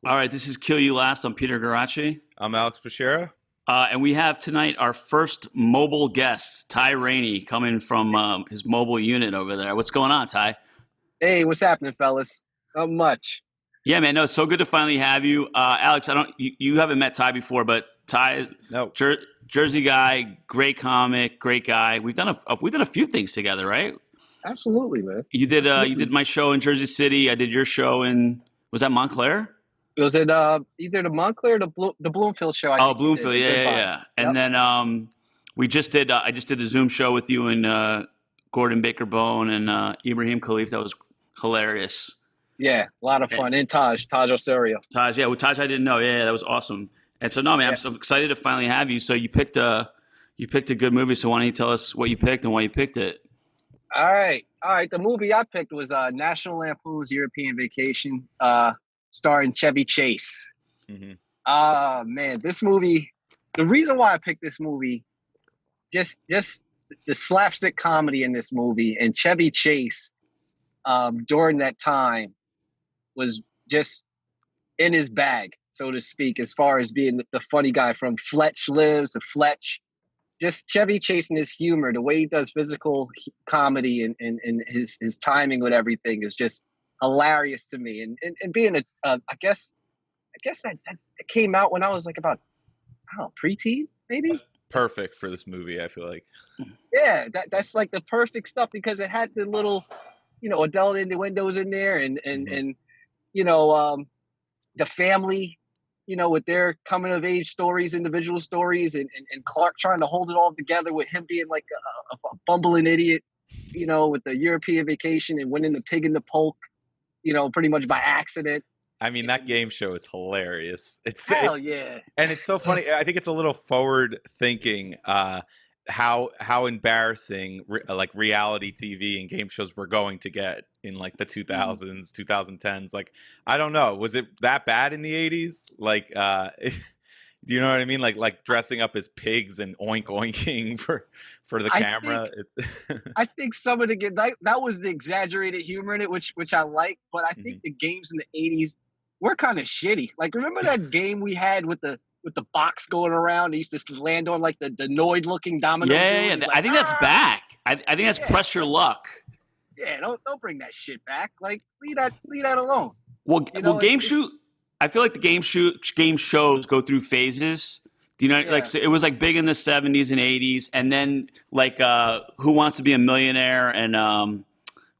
All right, this is Kill You Last. I'm Peter Garacci. I'm Alex Bashera. And we have tonight our first mobile guest, Ty Raney, coming from his mobile unit over there. What's going on, Ty? Hey, what's happening, fellas? Not much. Yeah, man. No, it's so good to finally have you, Alex. You haven't met Ty before, but Ty, No. Jersey guy, great comic, great guy. We've done a few things together, right? Absolutely, man. You did my show in Jersey City. I did your show in, was that Montclair? It was at either the Montclair or the Bloomfield show. Oh, Bloomfield, yeah. And then I just did a Zoom show with you and Gordon Baker Bone and Ibrahim Khalif. That was hilarious. Yeah, a lot of fun. And Taj Osorio. Taj, yeah, Taj I didn't know. Yeah, that was awesome. And so no, man, I'm so excited to finally have you. So you picked a good movie. So why don't you tell us what you picked and why you picked it? All right. The movie I picked was National Lampoon's European Vacation, starring Chevy Chase. Mm-hmm. Man, this movie. The reason why I picked this movie, just the slapstick comedy in this movie, and Chevy Chase, during that time, was just in his bag, so to speak, as far as being the funny guy from Fletch Lives to Fletch. Just Chevy Chase and his humor, the way he does physical comedy and his timing with everything is just hilarious to me. And being I guess that came out when I was like about, I don't know, preteen, maybe? That's perfect for this movie, I feel like. Yeah, that's like the perfect stuff because it had the little, adult innuendos in there and the family, with their coming of age stories, individual stories, and Clark trying to hold it all together with him being like a bumbling idiot, with the European Vacation and winning the pig in the poke, pretty much by accident. I mean, that game show is hilarious. Hell yeah. And it's so funny. I think it's a little forward thinking how embarrassing like reality TV and game shows were going to get in like the 2000s, 2010s. Like, I don't know. Was it that bad in the 80s? Like, do you know what I mean? Like dressing up as pigs and oinking for the camera. I think some of that was the exaggerated humor in it, which I like. But I think the games in the 80s were kind of shitty. Like, remember that game we had with the box going around? It used to land on like the Noid looking domino. Yeah. Like, I think that's back. I think that's Press Your Luck. Yeah, don't bring that shit back. Like, leave that alone. Well, I feel like the game shows go through phases. Do you know? Yeah. Like, so it was like big in the 70s and 80s, and then like Who Wants to Be a Millionaire and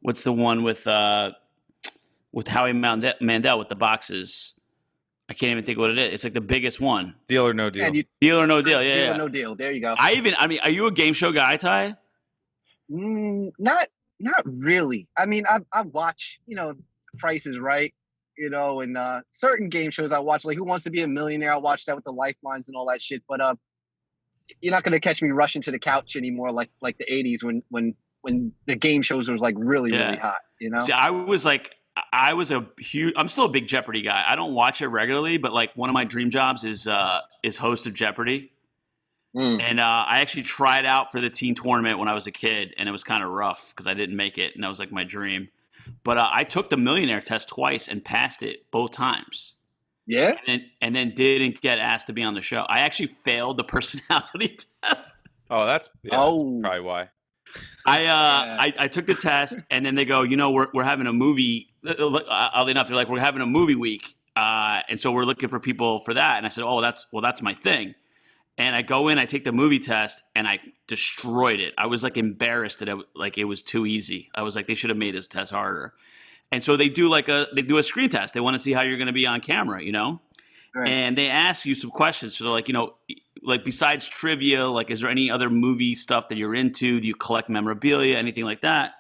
what's the one with Howie Mandel with the boxes? I can't even think what it is. It's like the biggest one. Deal or No Deal. Deal or No Deal. Yeah, Deal or No Deal. There you go. Are you a game show guy, Ty? Not really. I mean, I watch, Price is Right, and certain game shows I watch, like Who Wants to Be a Millionaire. I watch that with the lifelines and all that shit. But you're not gonna catch me rushing to the couch anymore, like the '80s when the game shows was like really hot. See, I'm still a big Jeopardy guy. I don't watch it regularly, but like one of my dream jobs is host of Jeopardy. And I actually tried out for the teen tournament when I was a kid, and it was kind of rough because I didn't make it, and that was like my dream. But I took the millionaire test twice and passed it both times. Yeah? And then didn't get asked to be on the show. I actually failed the personality test. Oh, that's probably why. I took the test, and then they go, we're having a movie. Oddly enough, they're like, we're having a movie week, and so we're looking for people for that. And I said, that's my thing. And I go in, I take the movie test, and I destroyed it. I was like embarrassed that it was too easy. I was like, they should have made this test harder. And so they do a screen test. They want to see how you're going to be on camera, Right. And they ask you some questions. So they're like, like besides trivia, like is there any other movie stuff that you're into? Do you collect memorabilia, anything like that?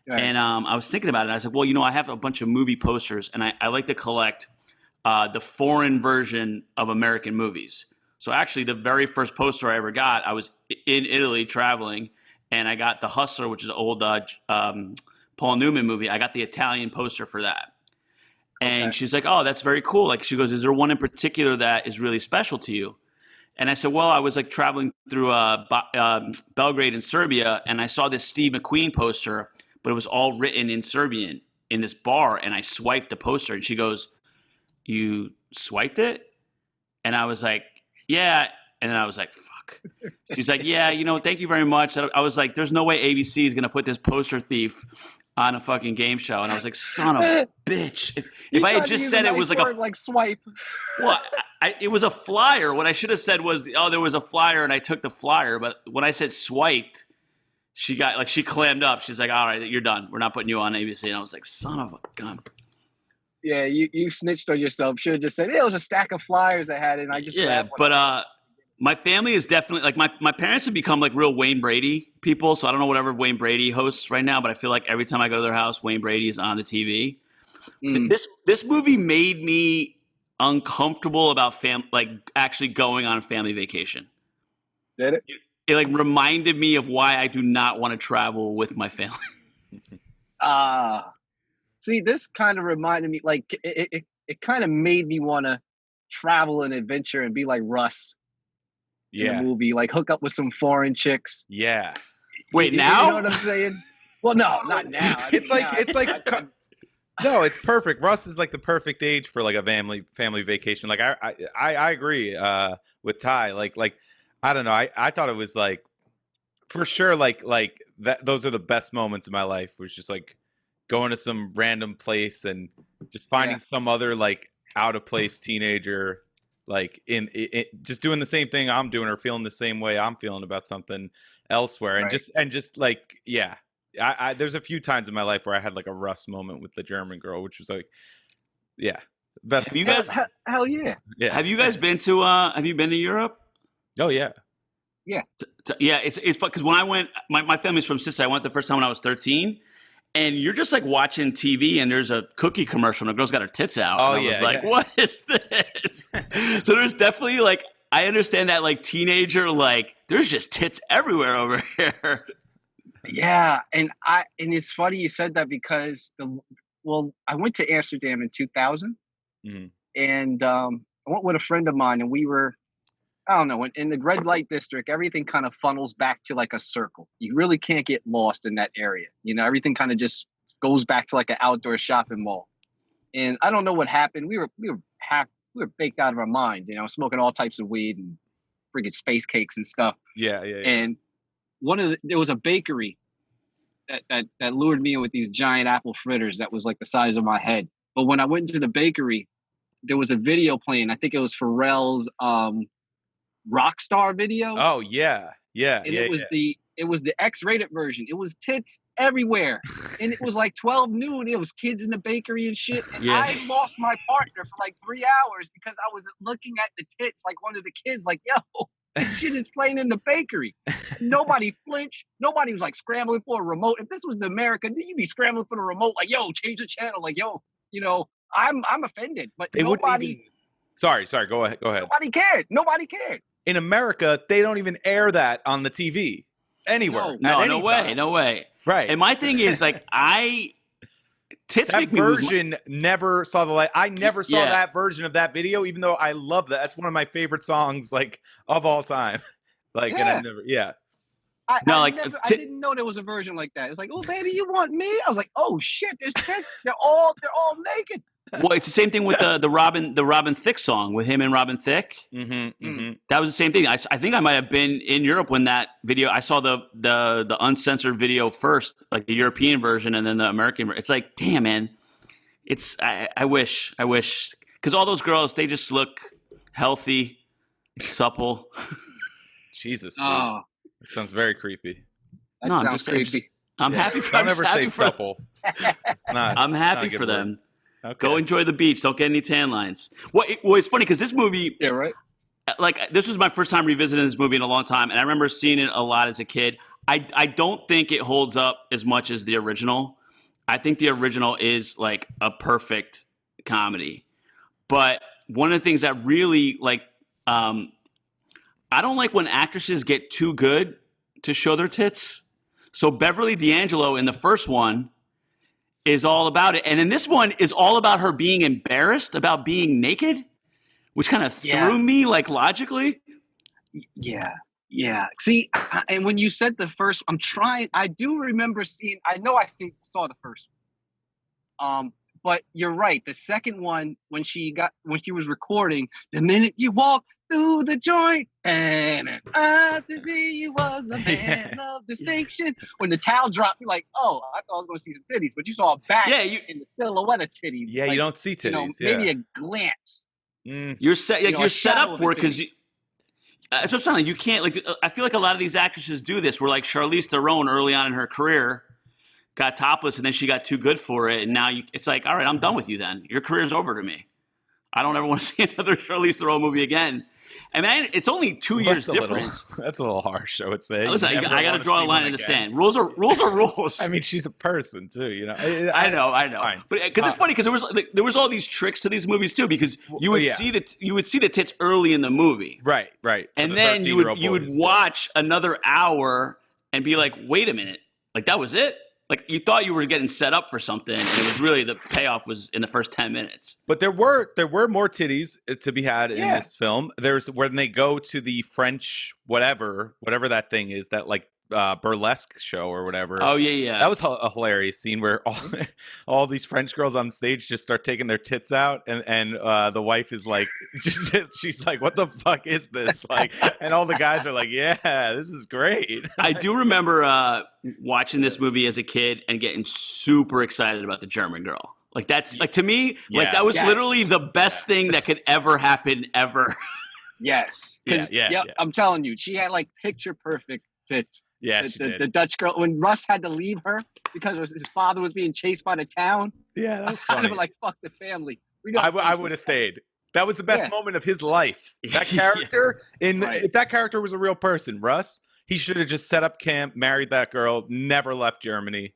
Right. And I was thinking about it. I was like, well, I have a bunch of movie posters, and I like to collect the foreign version of American movies. So actually, the very first poster I ever got, I was in Italy traveling, and I got The Hustler, which is an old Paul Newman movie. I got the Italian poster for that. And she's like, oh, that's very cool. Like, she goes, is there one in particular that is really special to you? And I said, well, I was like traveling through Belgrade in Serbia, and I saw this Steve McQueen poster, but it was all written in Serbian in this bar, and I swiped the poster, and she goes, you swiped it? And I was like, yeah. And then I was like, fuck. She's like, yeah, thank you very much. I was like, there's no way ABC is going to put this poster thief on a fucking game show. And I was like, son of a bitch. If I had just said it was like swipe. Well, it was a flyer. What I should have said was, oh, there was a flyer and I took the flyer. But when I said swiped, she clammed up. She's like, all right, you're done. We're not putting you on ABC. And I was like, son of a gun. Yeah, you snitched on yourself. Should have just said, it was a stack of flyers I had, and I just grabbed one. But my family is definitely like my parents have become like real Wayne Brady people. So I don't know whatever Wayne Brady hosts right now, but I feel like every time I go to their house, Wayne Brady is on the TV. This movie made me uncomfortable about actually going on a family vacation. Did it? It like reminded me of why I do not want to travel with my family. See, this kind of reminded me, like it kind of made me want to travel and adventure and be like Russ. In the movie, like hook up with some foreign chicks. Yeah. Wait, you now? You know what I'm saying? Well, no, not now. No, it's perfect. Russ is like the perfect age for like a family vacation. Like I agree with Ty. Like I don't know. I thought it was like for sure like that. Those are the best moments of my life. Was just like going to some random place and just finding some other like out of place teenager. Like in just doing the same thing I'm doing or feeling the same way I'm feeling about something elsewhere. And just like, yeah, I there's a few times in my life where I had like a Russ moment with the German girl, which was like, yeah, best. Have you guys? Hell yeah. Yeah. Have you guys been to? Have you been to Europe? Oh yeah. Yeah. Yeah. It's fun because when I went, my family's from Sicily. I went the first time when I was 13. And you're just like watching TV and there's a cookie commercial and the girl's got her tits out. Oh, and I was like, what is this? So there's definitely like, I understand that like teenager, like there's just tits everywhere over here. Yeah. And it's funny you said that because I went to Amsterdam in 2000 and I went with a friend of mine and we were, I don't know, in the red light district, everything kind of funnels back to like a circle. You really can't get lost in that area. Everything kind of just goes back to like an outdoor shopping mall. And I don't know what happened. We were baked out of our minds, smoking all types of weed and freaking space cakes and stuff. Yeah. And there was a bakery that lured me in with these giant apple fritters that was like the size of my head. But when I went into the bakery, there was a video playing. I think it was Pharrell's Rockstar video. Oh yeah. And it was the X-rated version. It was tits everywhere. And it was like 12 noon. It was kids in the bakery and shit. And I lost my partner for like 3 hours because I was looking at the tits like one of the kids like, yo, this shit is playing in the bakery. Nobody flinched. Nobody was like scrambling for a remote. If this was the America, you'd be scrambling for the remote like, yo, change the channel. Like, yo, I'm offended. But nobody. Sorry. Go ahead. Nobody cared. In America, they don't even air that on the TV anywhere. No way. Right. And my thing is like tits that make me version never saw the light. I never saw that version of that video, even though I love that. That's one of my favorite songs like of all time. Like, and I never, I didn't know there was a version like that. It's like, oh baby, you want me? I was like, oh shit, there's tits. They're all naked. Well, it's the same thing with the Robin Thicke song with him and Robin Thicke. That was the same thing. I think I might have been in Europe when that video. I saw the uncensored video first, like the European version, and then the American. It's like, damn, man. I wish, because all those girls, they just look healthy, supple. Jesus, dude. That sounds very creepy. I'm just creepy. I'm happy for them. Don't ever say supple. It's not. I'm happy for them. Word. Okay. Go enjoy the beach. Don't get any tan lines. Well, it's funny because this movie, like this was my first time revisiting this movie in a long time, and I remember seeing it a lot as a kid. I don't think it holds up as much as the original. I think the original is like a perfect comedy, but one of the things that really like, I don't like when actresses get too good to show their tits. So Beverly D'Angelo in the first one is all about it. And then this one is all about her being embarrassed about being naked, which kind of threw me like logically. Yeah. See, and when you said the first, I do remember seeing, I know saw the first one. But you're right. The second one, when she was recording, the minute you walk through the joint, and I see you was a man of distinction. When the towel dropped, you're like, oh, I thought I was going to see some titties, but you saw a back in the silhouette of titties. Yeah, you don't see titties. Maybe a glance. You're set. You're set up for it because that's what I'm saying. Like, you can't. Like, I feel like a lot of these actresses do this. Where like Charlize Theron early on in her career got topless, and then she got too good for it, and now it's like, all right, I'm done with you. Then your career's over to me. I don't ever want to see another Charlize Theron movie again. I mean, it's only 2 years difference. That's a little harsh, I would say. Listen, I got to draw a line in the sand. Rules are rules. I mean, she's a person too, you know. I know. Fine. But because it's funny because there was all these tricks to these movies too, because you would see the tits early in the movie, right, and then you would watch another hour and be like, wait a minute, like that was it. Like you thought you were getting set up for something, and it was really the payoff was in the first 10 minutes. But there were more titties to be had in this film. There's when they go to the French whatever that thing is, that like burlesque show or whatever. Oh yeah. That was a hilarious scene where all these French girls on stage just start taking their tits out, and the wife is like, she's like, what the fuck is this? Like, and all the guys are like, yeah, this is great. I do remember watching this movie as a kid and getting super excited about the German girl. Like that's like, to me, like that was literally the best thing that could ever happen ever. Yes. I'm telling you, she had like picture perfect tits. Yeah, the Dutch girl, when Russ had to leave her because his father was being chased by the town. Yeah, that was funny. I was like, fuck the family. I would have stayed. That was the best moment of his life. That character, if that character was a real person, Russ, he should have just set up camp, married that girl, never left Germany.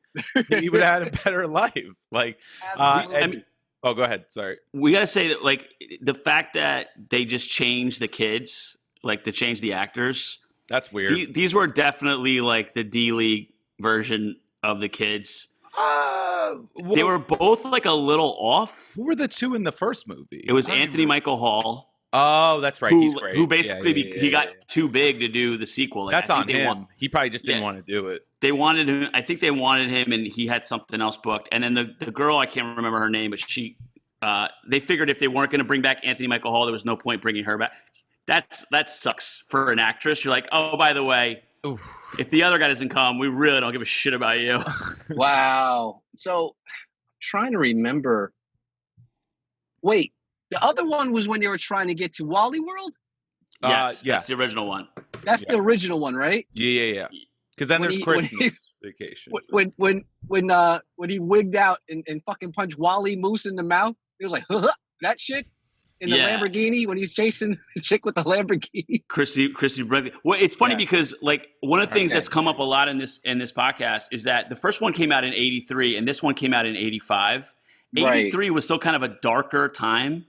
He would have had a better life. Like, oh, go ahead. Sorry. We got to say that, like, the fact that they just changed the kids, like, to change the actors. That's weird. These were definitely like the D-League version of the kids. They were both like a little off. Who were the two in the first movie? It was Anthony Michael Hall. Oh, that's right. He's great. Who basically he got too big to do the sequel. Like, that's on him. He probably just didn't want to do it. They wanted him. I think they wanted him, and he had something else booked. And then the girl, I can't remember her name, but she. They figured if they weren't going to bring back Anthony Michael Hall, there was no point bringing her back. That sucks for an actress. You're like, oh, by the way, if the other guy doesn't come, we really don't give a shit about you. Wow. So, I'm trying to remember. Wait, the other one was when they were trying to get to Wally World? Yes, that's the original one. That's the original one, right? Yeah. Because then there's Christmas Vacation. When he wigged out and fucking punched Wally Moose in the mouth, he was like, that shit. In the Lamborghini when he's chasing the chick with the Lamborghini. Chrissy Brinkley. Well, it's funny because like one of the things that's come up a lot in this podcast is that the first one came out in 83 and this one came out in 85. 83 was still kind of a darker time.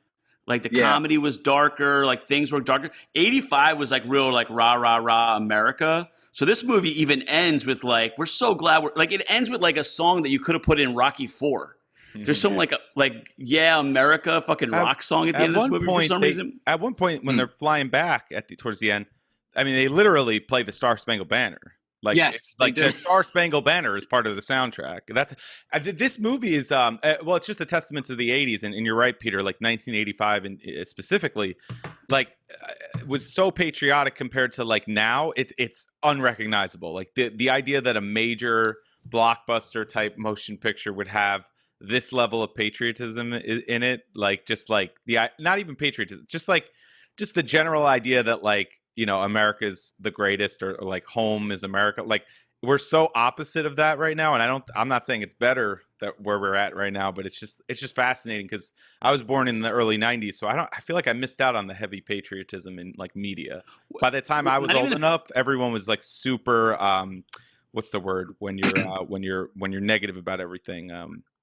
Like the comedy was darker, like things were darker. 85 was like real like rah rah rah America. So this movie even ends with like, we're so glad it ends with like a song that you could have put in Rocky 4. There's some like America fucking rock song at the end of this movie for some reason. At one point when they're flying back towards the end, I mean, they literally play the Star Spangled Banner. Like, the Star Spangled Banner is part of the soundtrack. This movie is it's just a testament to the 80s, and you're right, Peter. Like 1985 and specifically, like was so patriotic compared to like now. It's unrecognizable. Like the idea that a major blockbuster type motion picture would have this level of patriotism in it, like just like not even patriotism, just the general idea that like, you know, America's the greatest or like home is America. Like we're so opposite of that right now. And I'm not saying it's better that where we're at right now, but it's just fascinating because I was born in the early 90s. So I feel like I missed out on the heavy patriotism in like media. By the time I was old enough, everyone was like super, what's the word when you're negative about everything?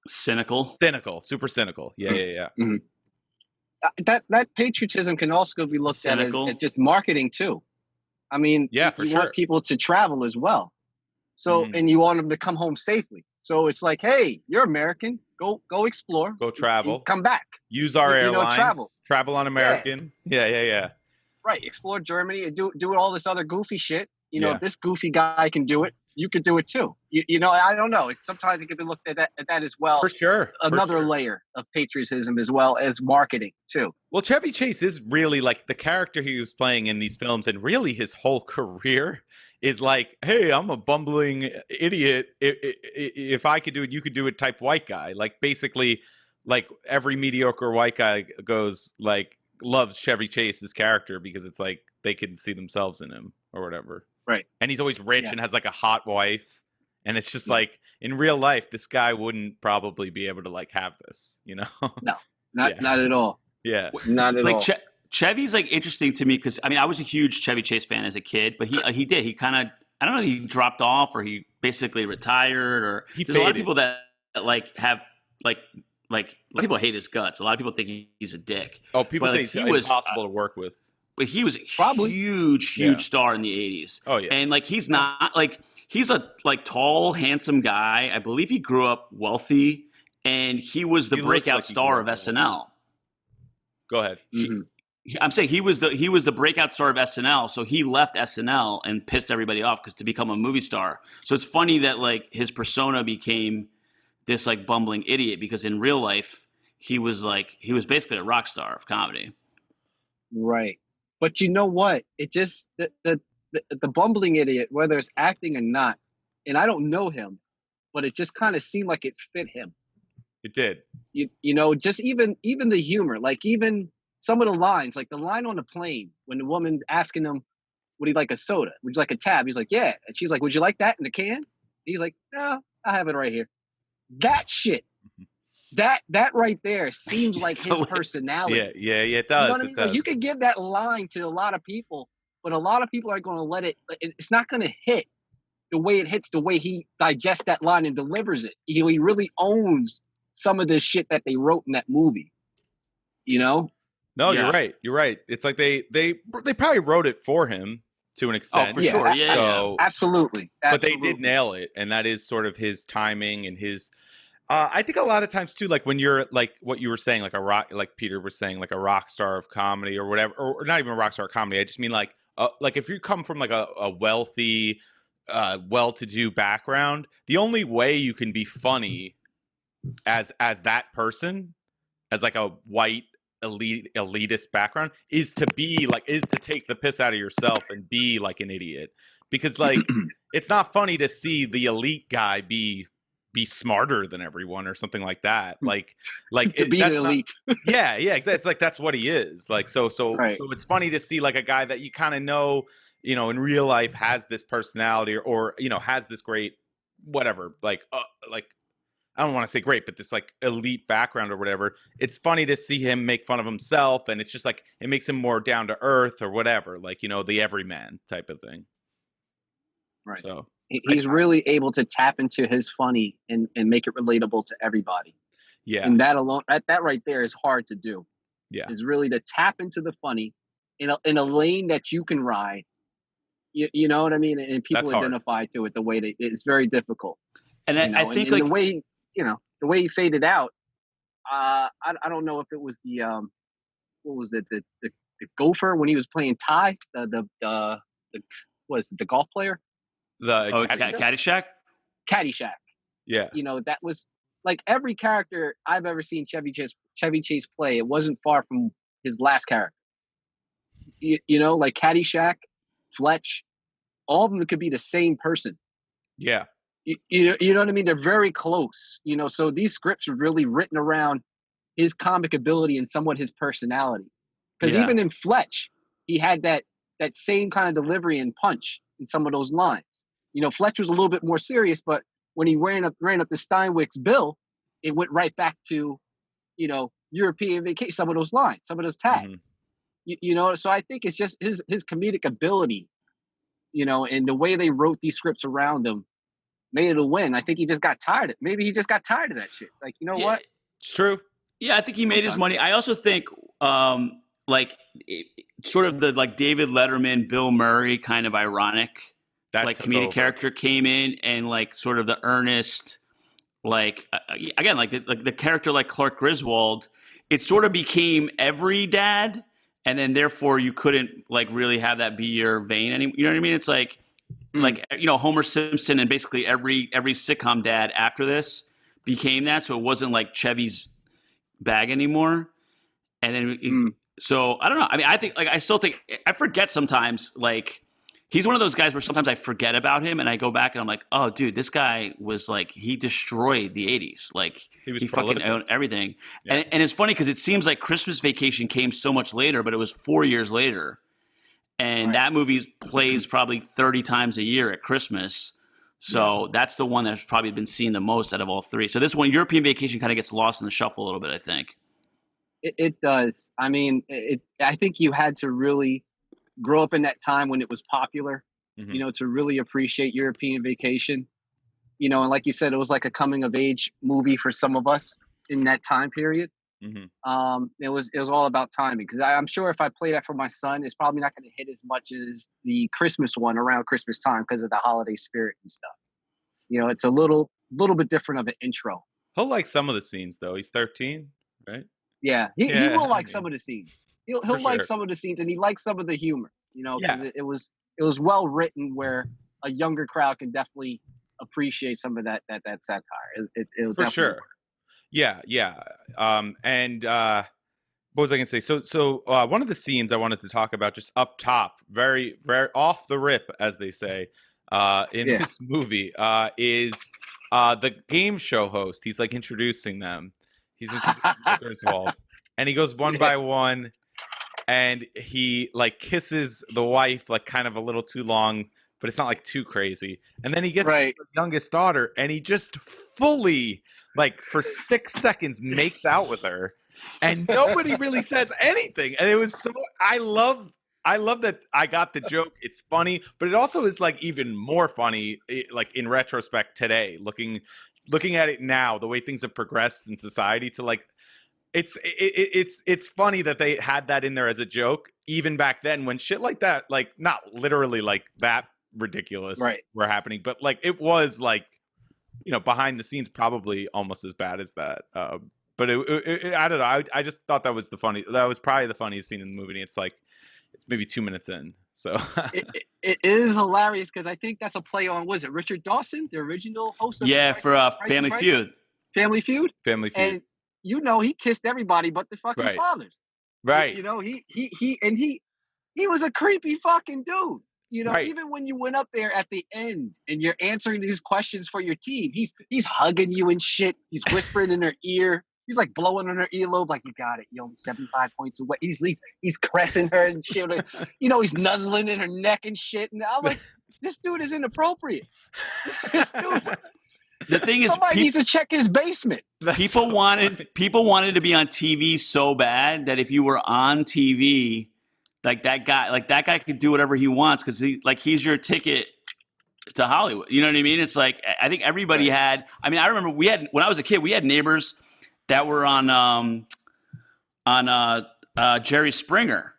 Cynical, super cynical. Yeah. Mm-hmm. That patriotism can also be looked at as just marketing too. I mean, you want people to travel as well. So, and you want them to come home safely. So it's like, hey, you're American. Go explore. Go travel. Come back. Use our airlines. Travel on American. Yeah. Right. Explore Germany and do all this other goofy shit. You know, if this goofy guy can do it, you could do it too. You know, I don't know. Sometimes it could be looked at that as well. For sure. Another layer of patriotism as well as marketing too. Well, Chevy Chase is really like the character he was playing in these films, and really his whole career is like, hey, I'm a bumbling idiot. If I could do it, you could do it type white guy. Like basically, like every mediocre white guy loves Chevy Chase's character because it's like they can see themselves in him or whatever. Right. And he's always rich and has like a hot wife. And it's just like in real life, this guy wouldn't probably be able to like have this, you know? No, not at all. Yeah. Not at all. Chevy's like interesting to me because I mean I was a huge Chevy Chase fan as a kid, but he kind of I don't know, he dropped off or he basically retired or there's a lot of people that like have like a lot of people hate his guts. A lot of people think he's a dick. Oh, people say like, he's impossible to work with. But he was a huge star in the 80s. Oh yeah. And like he's not like he's a like tall, handsome guy. I believe he grew up wealthy and he was the breakout star of SNL. Go ahead. I'm saying he was the breakout star of SNL, so he left SNL and pissed everybody off because to become a movie star. So it's funny that like his persona became this like bumbling idiot because in real life he was basically a rock star of comedy. Right. But you know what? It just the bumbling idiot, whether it's acting or not, and I don't know him, but it just kind of seemed like it fit him. It did. You know, just even the humor, like even some of the lines, like the line on the plane when the woman asking him, would he like a soda? Would you like a tab? He's like, yeah. And she's like, would you like that in the can? And he's like, no, I have it right here. That shit. That right there seems like his personality. Yeah, it does. You know what I mean? Like, you could give that line to a lot of people, but a lot of people are going to let it. It's not going to hit the way it hits, the way he digests that line and delivers it. He really owns some of this shit that they wrote in that movie. You know? No, you're right. You're right. It's like they probably wrote it for him to an extent. Oh, for sure. Yeah. So, absolutely. But they did nail it, and that is sort of his timing and his. I think a lot of times too, like when you're like what you were saying, like a rock, like Peter was saying, like a rock star of comedy or whatever, or not even a rock star of comedy. I just mean like if you come from like a wealthy, well-to-do background, the only way you can be funny as that person, as like a white elitist background, is to take the piss out of yourself and be like an idiot, because like it's not funny to see the elite guy be smarter than everyone or something like that. Like to be an elite. Yeah, exactly. It's like that's what he is. Like so right. So it's funny to see like a guy that you kind of know, you know, in real life has this personality or you know has this great whatever like I don't want to say great, but this like elite background or whatever. It's funny to see him make fun of himself, and it's just like it makes him more down to earth or whatever, like, you know, the everyman type of thing. Right. So he's really able to tap into his funny and make it relatable to everybody. Yeah. And that alone, that right there is hard to do. Yeah. Is really to tap into the funny in a lane that you can ride. You know what I mean? And people identify to it the way it's very difficult. And I think and the way, you know, the way he faded out, I don't know if it was the what was it, the gopher when he was playing Ty, the golf player? Caddyshack? Caddyshack. Yeah. You know, that was like every character I've ever seen Chevy Chase play, it wasn't far from his last character. You know, like Caddyshack, Fletch, all of them could be the same person. Yeah. You know what I mean? They're very close, you know, so these scripts were really written around his comic ability and somewhat his personality. Because even in Fletch, he had that same kind of delivery and punch in some of those lines. You know, Fletch was a little bit more serious, but when he ran up the Steinwick's bill, it went right back to, you know, European Vacation, some of those lines, some of those tags. Mm-hmm. You know, so I think it's just his comedic ability, you know, and the way they wrote these scripts around him made it a win. I think he just got tired of maybe he just got tired of that shit. Like, you know what? It's true. Yeah, I think he made his money. I also think sort of the like David Letterman, Bill Murray kind of ironic like comedic character came in, and like sort of the earnest, like again, like the character like Clark Griswold, it sort of became every dad, and then therefore you couldn't like really have that be your vein anymore. You know what I mean? It's like like, you know, Homer Simpson and basically every sitcom dad after this became that. So it wasn't like Chevy's bag anymore. And then, so I don't know. I mean, I think, like, I still think, I forget sometimes, like, he's one of those guys where sometimes I forget about him and I go back and I'm like, oh, dude, this guy was like, he destroyed the 80s. Like, he fucking owned everything. Yeah. And it's funny because it seems like Christmas Vacation came so much later, but it was 4 years later. And that movie plays probably 30 times a year at Christmas. So that's the one that's probably been seen the most out of all three. So this one, European Vacation, kind of gets lost in the shuffle a little bit, I think. It does. I mean, I think you had to really grow up in that time when it was popular, you know, to really appreciate European Vacation. You know, and like you said, it was like a coming of age movie for some of us in that time period. It was all about timing, because I'm sure if I play that for my son, it's probably not going to hit as much as the Christmas one around Christmas time because of the holiday spirit and stuff. You know, it's a little bit different of an intro. He'll like some of the scenes though. He's 13, right? Yeah, he will like some of the scenes. He'll like some of the scenes, and he likes some of the humor. You know, because it was well written where a younger crowd can definitely appreciate some of that satire. It'll for sure. Work. Yeah. And what was I gonna say? So one of the scenes I wanted to talk about, just up top, very, very off the rip, as they say, in this movie, is the game show host. He's like introducing them. He's introducing Griswold, and he goes one by one, and he like kisses the wife like kind of a little too long, but it's not like too crazy. And then he gets to the youngest daughter, and he just fully, like, for 6 seconds makes out with her, and nobody really says anything. And it was so, I love that I got the joke. It's funny, but it also is like even more funny, like in retrospect today, looking at it now, the way things have progressed in society, to like, it's funny that they had that in there as a joke even back then, when shit like that, like not literally like that ridiculous were happening, but like it was like, you know, behind the scenes probably almost as bad as that. But I don't know. I just thought that was probably the funniest scene in the movie. And it's like, it's maybe 2 minutes in. So it is hilarious because I think that's a play on, was it Richard Dawson, the original host of Family Feud. Family Feud. And you know, he kissed everybody but the fucking fathers. Right. You know, he was a creepy fucking dude. You know, even when you went up there at the end and you're answering these questions for your team, he's hugging you and shit. He's whispering in her ear. He's like blowing on her earlobe, like, you got it. You're only 75 points away. He's caressing her and shit. You know, he's nuzzling in her neck and shit. And I'm like, this dude is inappropriate. This dude. The thing is, somebody needs to check his basement. People wanted to be on TV so bad that if you were on TV, like that guy could do whatever he wants because he's your ticket to Hollywood. You know what I mean? It's like, I think everybody had. I mean, I remember when I was a kid, we had neighbors that were on Jerry Springer,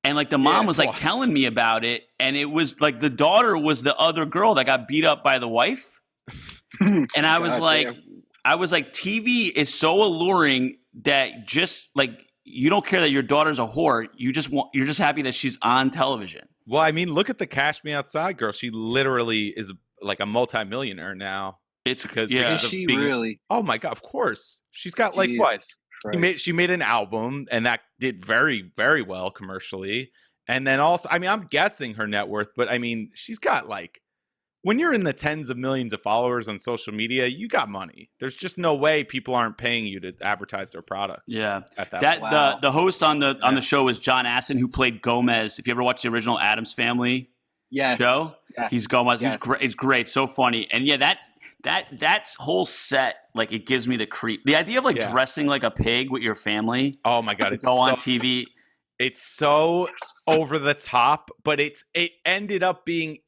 and like the mom was like telling me about it, and it was like the daughter was the other girl that got beat up by the wife, and I was like, TV is so alluring that just like, you don't care that your daughter's a whore. You're just happy that she's on television. Well, I mean, look at the Cash Me Outside girl. She literally is like a multimillionaire now. It's because is she really? Oh my god, of course. She's got like what? She made an album, and that did very, very well commercially. And then also, I mean, I'm guessing her net worth, but I mean, she's got like, when you're in the tens of millions of followers on social media, you got money. There's just no way people aren't paying you to advertise their products. Yeah, the host on the show was John Astin, who played Gomez. If you ever watched the original Addams Family show, he's Gomez. Yes. He's great, so funny, and that whole set, like, it gives me the creep. The idea of like dressing like a pig with your family. Oh my god, on TV. It's so over the top, but it ended up being.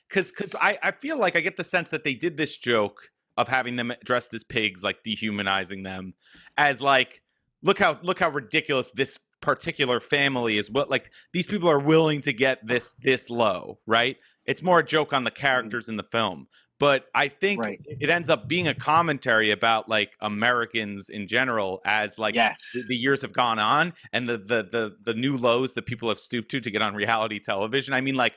Because I feel like I get the sense that they did this joke of having them dressed as pigs, like dehumanizing them, as like, look how ridiculous this particular family is. What, like, these people are willing to get this low, right? It's more a joke on the characters in the film. but I think Right. it ends up being a commentary about like Americans in general as like the years have gone on and the new lows that people have stooped to get on reality television. I mean, like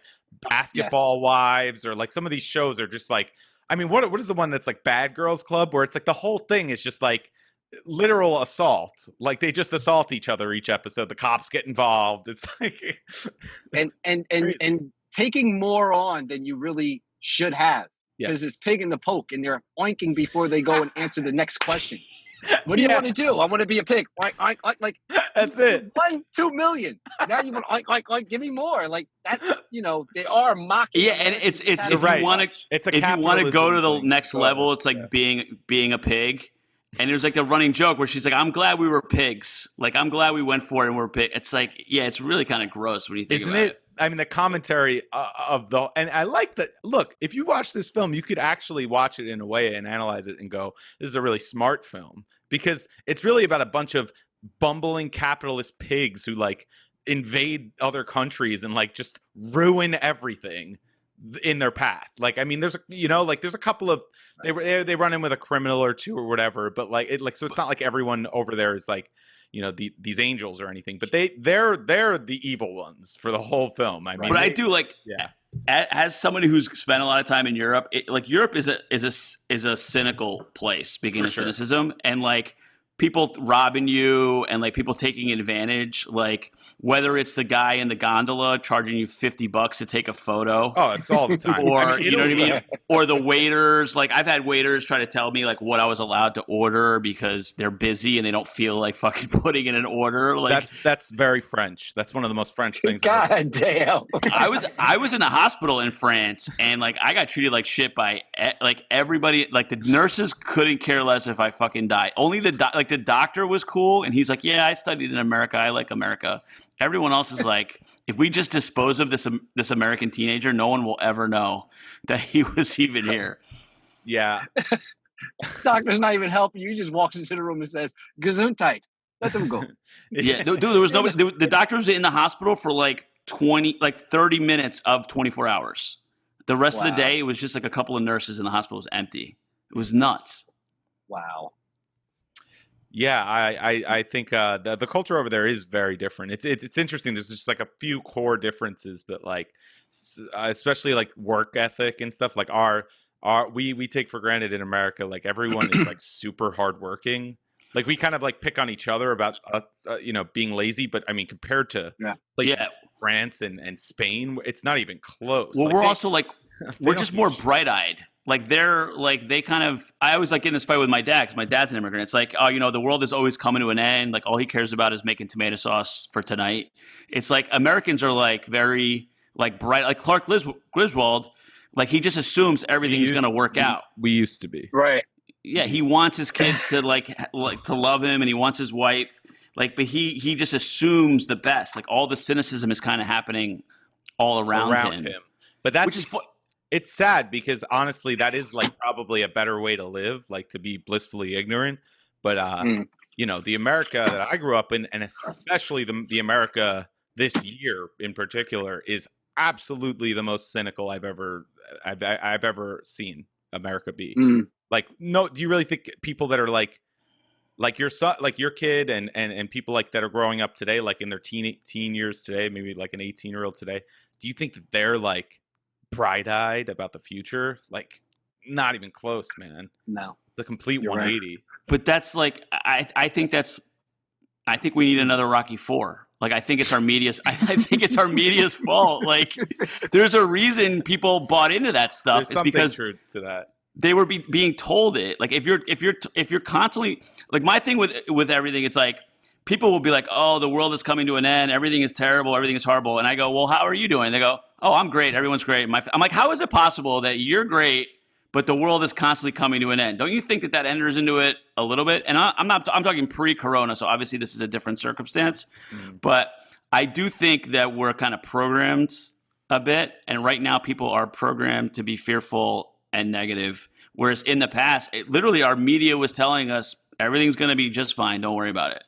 Basketball Wives, or like some of these shows are just like, I mean, what is the one that's like Bad Girls Club, where it's like the whole thing is just like literal assault. Like they just assault each other each episode. The cops get involved. It's like and taking more on than you really should have. Because it's pig in the poke, and they're oinking before they go and answer the next question. What do you want to do? I want to be a pig. Oink, oink, oink. Like, that's it. 2 million. Now you want oink, oink, oink. Give me more. Like that's, they are mocking. Yeah, and it's if right. you want to go to the next level, it's like being a pig. And there's like the running joke where she's like, "I'm glad we were pigs. Like I'm glad we went for it and we're pig." It's like, yeah, it's really kind of gross when you think about it. I mean, the commentary and I like that. Look, if you watch this film, you could actually watch it in a way and analyze it and go, this is a really smart film, because it's really about a bunch of bumbling capitalist pigs who like invade other countries and like just ruin everything in their path. Like, I mean, there's a couple of, they run in with a criminal or two or whatever, but like so it's not like everyone over there is like, these angels or anything, but they're the evil ones for the whole film. I mean, but I do like, as somebody who's spent a lot of time in Europe, Europe is a cynical place. Speaking of cynicism, and like people robbing you and like people taking advantage, like whether it's the guy in the gondola charging you $50 to take a photo. Oh, it's all the time. Or you know what I mean? Or the waiters. Like I've had waiters try to tell me like what I was allowed to order because they're busy and they don't feel like fucking putting in an order. Like that's very French. That's one of the most French things. God damn. I was in a hospital in France and like I got treated like shit by like everybody. Like the nurses couldn't care less if I fucking died. Only the doctor was cool and he's like, yeah, I studied in America. I like America. Everyone else is like, if we just dispose of this American teenager, no one will ever know that he was even here. Yeah. Doctor's not even helping you. He just walks into the room and says, Gesundheit. Let them go. Yeah. Dude, there was nobody. The doctor was in the hospital for like 30 minutes of 24 hours. The rest of the day, it was just like a couple of nurses and the hospital was empty. It was nuts. Wow. Yeah, I think the culture over there is very different. It's interesting. There's just like a few core differences, but like especially like work ethic and stuff. Like we take for granted in America, like everyone is like super hardworking. Like we kind of like pick on each other about being lazy, but I mean compared to France and Spain, it's not even close. Well, like we're also like we're just more bright-eyed. Like they kind of, I always like get in this fight with my dad because my dad's an immigrant. It's like, oh, the world is always coming to an end. Like all he cares about is making tomato sauce for tonight. It's like Americans are like very like bright, like Clark Griswold. Like he just assumes everything's going to work out. We used to be. Right. Yeah. He wants his kids to like to love him and he wants his wife. Like, but he just assumes the best. Like all the cynicism is kind of happening all around him. But that's, which is it's sad because honestly, that is like probably a better way to live, like to be blissfully ignorant. But the America that I grew up in, and especially the America this year in particular, is absolutely the most cynical I've ever seen America be. Like, no, do you really think people that are like your son, like your kid, and people like that are growing up today, like in their teen years today, maybe like an 18-year-old today, do you think that they're like bright-eyed about the future? Like not even close, man. No, it's a complete 180. Right. But that's like I think we need another Rocky IV. Like I think it's our media's our media's fault. Like there's a reason people bought into that stuff. There's something because true to that. They were being told it. Like if you're constantly, like my thing with everything, it's like people will be like, oh, the world is coming to an end. Everything is terrible. Everything is horrible. And I go, well, how are you doing? They go, oh, I'm great. Everyone's great. I'm like, how is it possible that you're great, but the world is constantly coming to an end? Don't you think that enters into it a little bit? And I'm talking pre-corona. So obviously this is a different circumstance, but I do think that we're kind of programmed a bit. And right now people are programmed to be fearful and negative. Whereas in the past, literally our media was telling us everything's going to be just fine. Don't worry about it.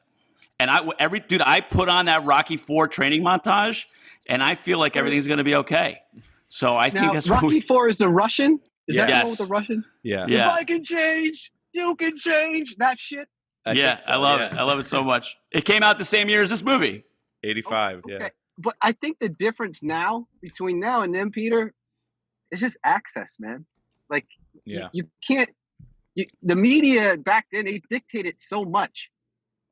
And I put on that Rocky IV training montage, and I feel like everything's going to be okay. So I think that's Rocky IV is the Russian. Is that the one with the Russian? Yeah. If I can change, you can change. That shit. I love it. I love it so much. It came out the same year as this movie. 85. Okay. Yeah. But I think the difference now between now and then, Peter, is just access, man. Like you can't. The media back then, they dictated so much.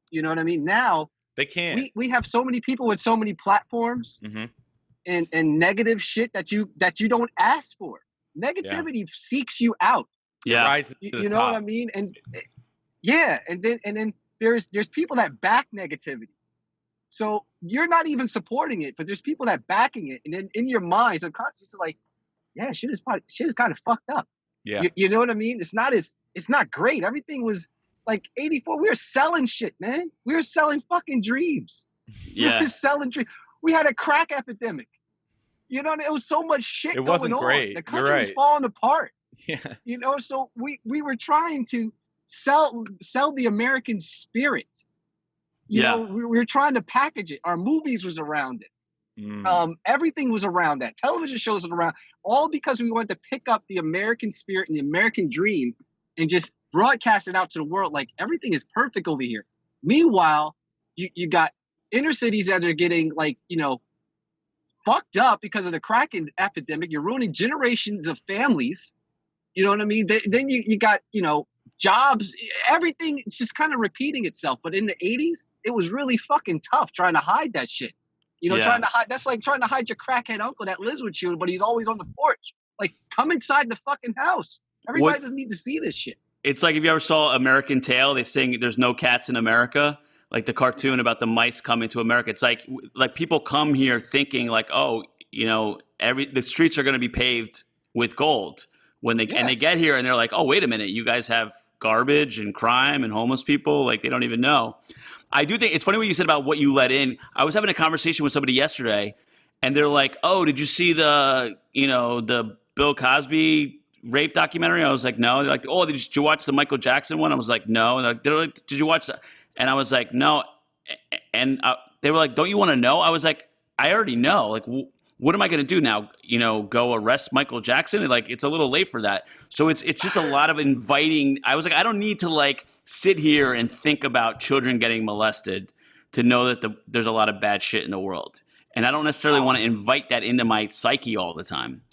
You know what I mean? Now they can't. We have so many people with so many platforms and negative shit that you don't ask for. Negativity seeks you out. Yeah, you know what I mean? And and then there's people that back negativity. So you're not even supporting it, but there's people that backing it, and then in your mind, subconscious, like, yeah, shit is kind of fucked up. Yeah, you know what I mean? It's not great. Everything was like 84. We were selling shit, man. We were selling fucking dreams. Yeah, we were selling dreams. We had a crack epidemic. You know, it was so much shit it wasn't going great. on. The country was falling apart. Yeah, you know, so we were trying to sell the American spirit. You know, we were trying to package it. Our movies was around it. Everything was around that. Television shows were around, all because we wanted to pick up the American spirit and the American dream and just broadcast it out to the world like everything is perfect over here. Meanwhile, you got inner cities that are getting fucked up because of the crack epidemic. You're ruining generations of families. You know what I mean? Then you got, jobs, everything. It's just kind of repeating itself. But in the 80s, it was really fucking tough trying to hide that shit. Trying to hide. That's like trying to hide your crackhead uncle that lives with you, but he's always on the porch. Like, come inside the fucking house. Everybody doesn't need to see this shit. It's like if you ever saw American Tail, they sing "There's no cats in America," like the cartoon about the mice coming to America. It's like people come here thinking like, oh, the streets are going to be paved with gold and they get here and they're like, oh, wait a minute, you guys have garbage and crime and homeless people. Like, they don't even know. I do think it's funny what you said about what you let in. I was having a conversation with somebody yesterday, and they're like, "Oh, did you see the Bill Cosby rape documentary?" I was like, "No." They're like, "Oh, did you watch the Michael Jackson one?" I was like, "No." And they're like, "Did you watch that?" And I was like, "No." And they were like, "Don't you want to know?" I was like, "I already know. Like, what am I going to do now? Go arrest Michael Jackson?" And like, it's a little late for that. So it's just a lot of inviting. I was like, I don't need to like sit here and think about children getting molested to know that there's a lot of bad shit in the world. And I don't necessarily want to invite that into my psyche all the time.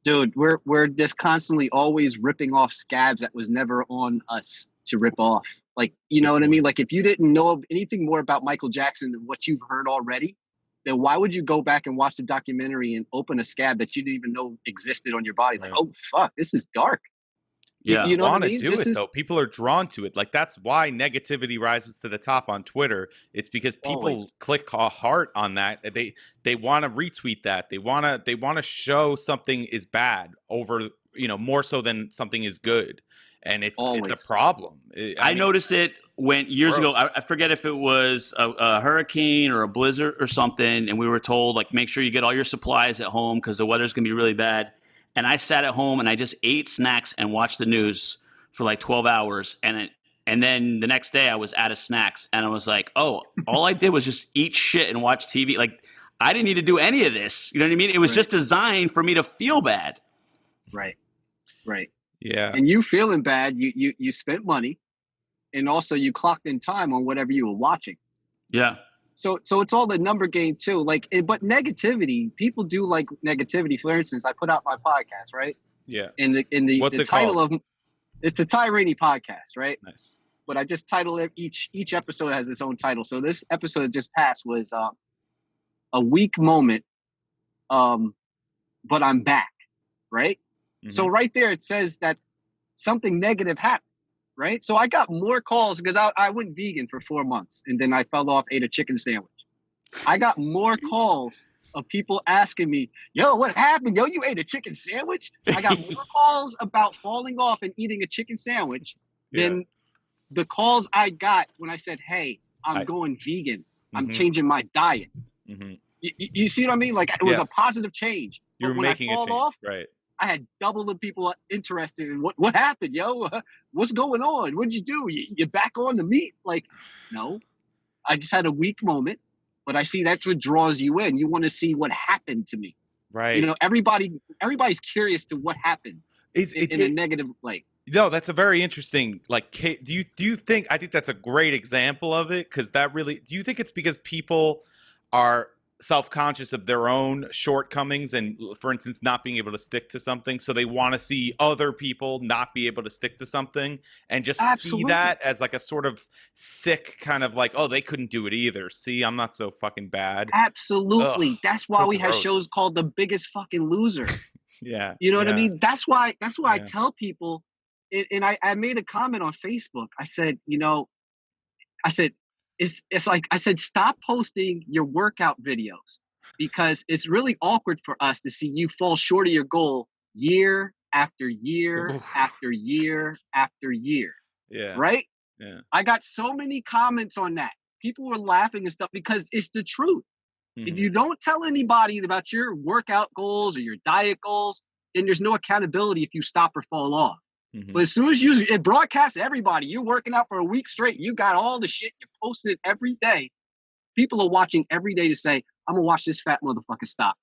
Dude, we're just constantly always ripping off scabs that was never on us to rip off. Like, you know what I mean? Like, if you didn't know anything more about Michael Jackson than what you've heard already, then why would you go back and watch the documentary and open a scab that you didn't even know existed on your body? Like, oh, fuck, this is dark. Yeah, you know want to do it though. People are drawn to it. Like, that's why negativity rises to the top on Twitter. It's because people click a heart on that. They want to retweet that. They want to show something is bad over, more so than something is good. And it's a problem. I noticed it when years ago. I forget if it was a hurricane or a blizzard or something, and we were told like, make sure you get all your supplies at home because the weather's gonna be really bad. And I sat at home and I just ate snacks and watched the news for like 12 hours. And then the next day I was out of snacks. And I was like, oh, all I did was just eat shit and watch TV. Like, I didn't need to do any of this. You know what I mean? It was just designed for me to feel bad. Right. Yeah. And you feeling bad, you spent money. And also you clocked in time on whatever you were watching. Yeah. So it's all the number game too. Like, but negativity, people do like negativity. For instance, I put out my podcast, right? Yeah. In the What's the it title called? of it's the Ty Raney podcast, right? Nice. But I just titled it. Each episode has its own title. So this episode that just passed was a weak moment, but I'm back, right? Mm-hmm. So right there it says that something negative happened. Right. So I got more calls because I went vegan for 4 months and then I fell off, ate a chicken sandwich. I got more calls of people asking me, yo, what happened? Yo, you ate a chicken sandwich? I got more calls about falling off and eating a chicken sandwich than the calls I got when I said, hey, I'm going vegan. I'm changing my diet. Mm-hmm. You see what I mean? Like, it was a positive change. You're making a change. Off, right. I had double the people interested in what happened, yo. What's going on? What'd you do? You back on the meat? Like, no. I just had a weak moment, but I see that's what draws you in. You want to see what happened to me. Right. Everybody's curious to what happened. in a negative light. No, that's a very interesting, like, do you think, I think that's a great example of it, because that really, do you think it's because people are self-conscious of their own shortcomings and, for instance, not being able to stick to something, so they want to see other people not be able to stick to something and just see that as like a sort of sick kind of like, oh, they couldn't do it either. See, I'm not so fucking bad. Absolutely. Ugh, That's why so we have gross. shows called The Biggest Fucking Loser. Yeah. You know what I yeah. mean? That's why Yeah. I tell people, and I made a comment on Facebook. I said, I said, it's like, I said, stop posting your workout videos, because it's really awkward for us to see you fall short of your goal year after year Oof. after year after year. Yeah. Right? Yeah. I got so many comments on that. People were laughing and stuff because it's the truth. If you don't tell anybody about your workout goals or your diet goals, then there's no accountability if you stop or fall off. But as soon as it broadcasts to everybody, you're working out for a week straight, you got all the shit, you post it every day. People are watching every day to say, I'm gonna watch this fat motherfucker stop.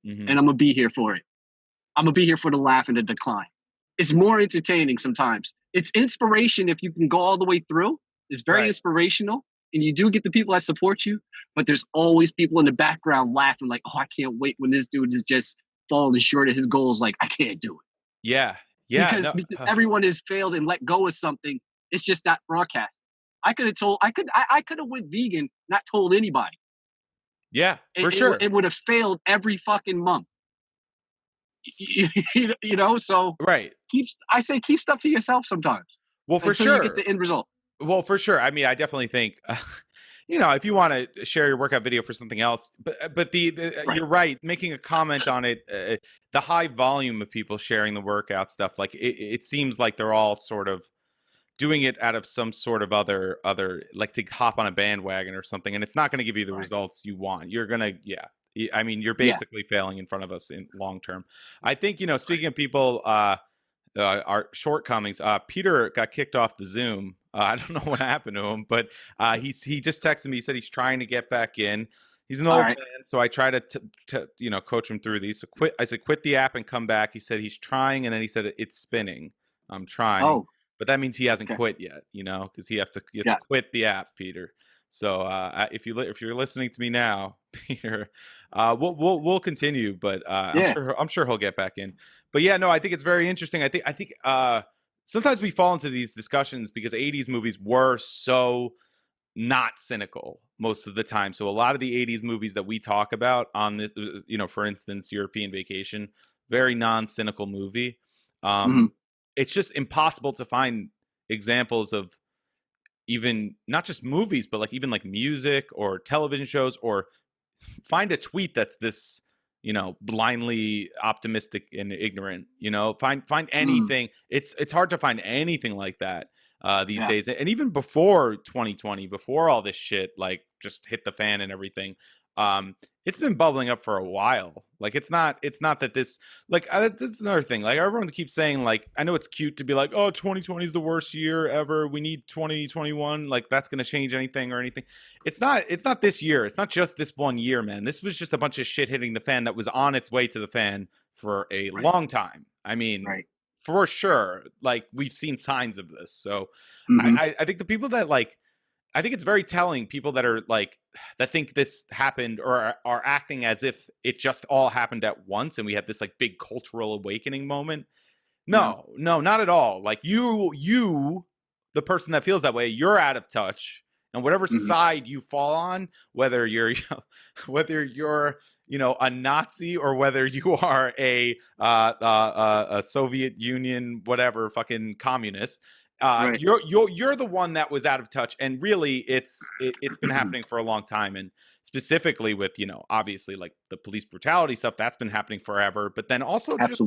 And I'm gonna be here for it. I'm gonna be here for the laugh and the decline. It's more entertaining sometimes. It's inspiration if you can go all the way through. It's very inspirational. And you do get the people that support you, but there's always people in the background laughing like, oh, I can't wait when this dude is just falling short of his goals. Like, I can't do it. Yeah. Yeah. Because everyone has failed and let go of something. It's just not broadcast. I could have went vegan, not told anybody. Yeah, for sure. It would have failed every fucking month. So right. I say keep stuff to yourself sometimes. Well, for until sure. you get the end result. Well, for sure. I mean, I definitely think, if you want to share your workout video for something else, but you're right. Making a comment on it, the high volume of people sharing the workout stuff, like it seems like they're all sort of doing it out of some sort of other, like to hop on a bandwagon or something, and it's not going to give you the results you want. You're gonna, I mean, you're basically failing in front of us in long term. I think, speaking of people, our shortcomings, Peter got kicked off the Zoom. I don't know what happened to him, but he just texted me. He said he's trying to get back in. He's an old man, so I try to coach him through these. So I said quit the app and come back. He said he's trying, and then he said it's spinning. I'm trying, but that means he hasn't quit yet. Because you have to quit the app, Peter. So if you're listening to me now, Peter, we'll continue, but I'm sure he'll get back in. But yeah, no, I think it's very interesting. I think sometimes we fall into these discussions because 80s movies were so not cynical most of the time. So a lot of the 80s movies that we talk about on this, for instance, European Vacation, very non-cynical movie. It's just impossible to find examples of even not just movies, but like even like music or television shows, or find a tweet that's this, blindly optimistic and ignorant, find anything. It's hard to find anything like that these days. And even before 2020, before all this shit, like just hit the fan and everything, it's been bubbling up for a while. Like it's not that this, like this is another thing. Like everyone keeps saying, like, I know it's cute to be like, oh, 2020 is the worst year ever, we need 2021, like that's going to change anything or anything. It's not this year. It's not just this one year, man. This was just a bunch of shit hitting the fan that was on its way to the fan for a long time. I mean, for sure, like we've seen signs of this. So I think the people that I think it's very telling, people that are like, that think this happened or are acting as if it just all happened at once and we had this like big cultural awakening moment. No, not at all. Like you, the person that feels that way, you're out of touch. And whatever side you fall on, whether you're a Nazi or whether you are a Soviet Union, whatever, fucking communist, you're the one that was out of touch. And really it's been happening for a long time. And specifically with, obviously like the police brutality stuff, that's been happening forever. But then also just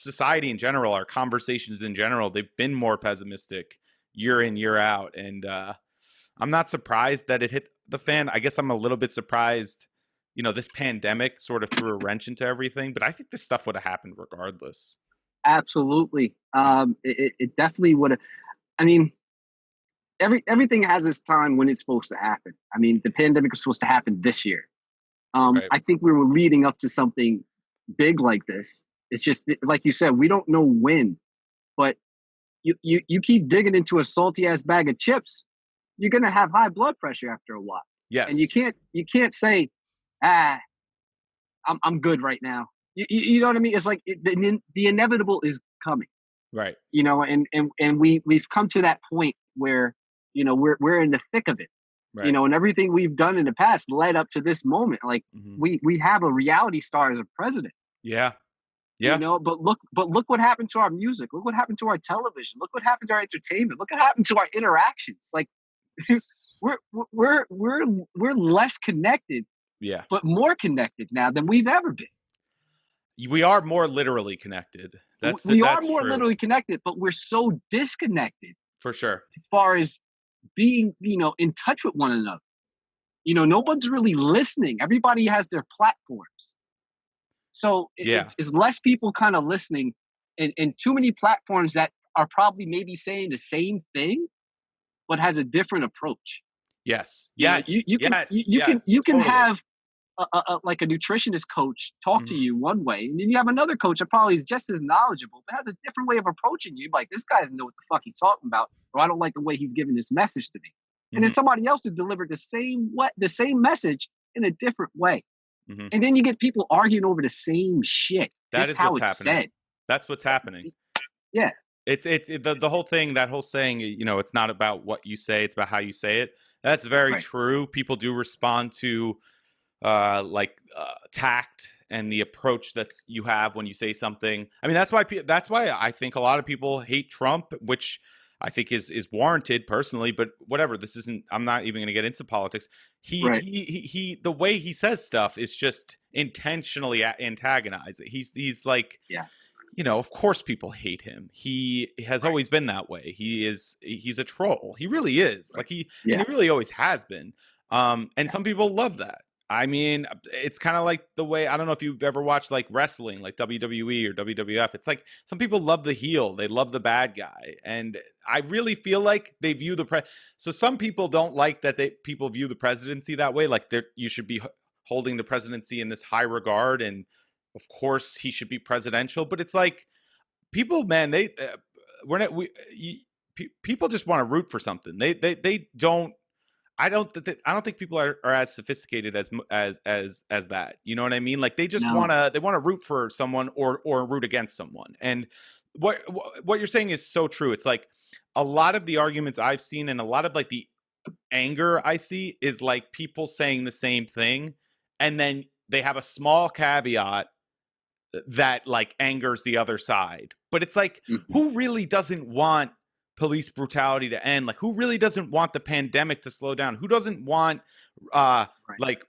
society in general, our conversations in general, they've been more pessimistic year in, year out. And I'm not surprised that it hit the fan. I guess I'm a little bit surprised, this pandemic sort of threw a wrench into everything, but I think this stuff would have happened regardless. Absolutely. It definitely would have. I mean, everything has its time when it's supposed to happen. I mean, the pandemic was supposed to happen this year. I think we were leading up to something big like this. It's just like you said, we don't know when, but you keep digging into a salty ass bag of chips, you're gonna have high blood pressure after a while. Yes. And you can't say, I'm good right now. You know what I mean? It's like the inevitable is coming. Right. You know, and we've come to that point where, you know, we're in the thick of it. Right. You know, and everything we've done in the past led up to this moment. Like we have a reality star as a president. Yeah. Yeah. You know, but look what happened to our music. Look what happened to our television. Look what happened to our entertainment. Look what happened to our interactions. Like we're less connected, Yeah, but more connected now than we've ever been. we are more literally connected. That's more true. literally connected, but we're so disconnected For sure. as far as being, you know, in touch with one another. You know, no one's really listening. Everybody has their platforms. So it's less people kind of listening, and too many platforms that are probably maybe saying the same thing, but has a different approach. Yes. You know, Yes. you can Totally. have like a nutritionist coach talk to you one way, and then you have another coach that probably is just as knowledgeable, but has a different way of approaching you. Like, this guy doesn't know what the fuck he's talking about, or I don't like the way he's giving this message to me. And then somebody else has delivered the same message in a different way. And then you get people arguing over the same shit. That is how what's it's happening. said. That's what's happening. Yeah. It's the whole thing, that whole saying, you know, it's not about what you say, it's about how you say it. That's very true. People do respond to tact and the approach that you have when you say something. I mean, that's why I think a lot of people hate Trump, which I think is warranted personally, but whatever. I'm not even going to get into politics. He the way he says stuff is just intentionally antagonizing. He's like, you know, of course people hate him. He has always been that way. He's a troll. He really is. Like and he really always has been. And some people love that. I mean, it's kind of like the way, I don't know if you've ever watched like wrestling, like WWE or WWF. It's like some people love the heel. They love the bad guy. And I really feel like they view so some people don't like that people view the presidency that way. Like you should be holding the presidency in this high regard. And of course he should be presidential, but it's like people, man, people just want to root for something. They don't. I don't think people are as sophisticated as that. You know what I mean? Like they just want to root for someone or root against someone. And what you're saying is so true. It's like a lot of the arguments I've seen and a lot of like the anger I see is like people saying the same thing, and then they have a small caveat that like angers the other side. But it's like, who really doesn't want police brutality to end? Like, who really doesn't want the pandemic to slow down? Who doesn't want like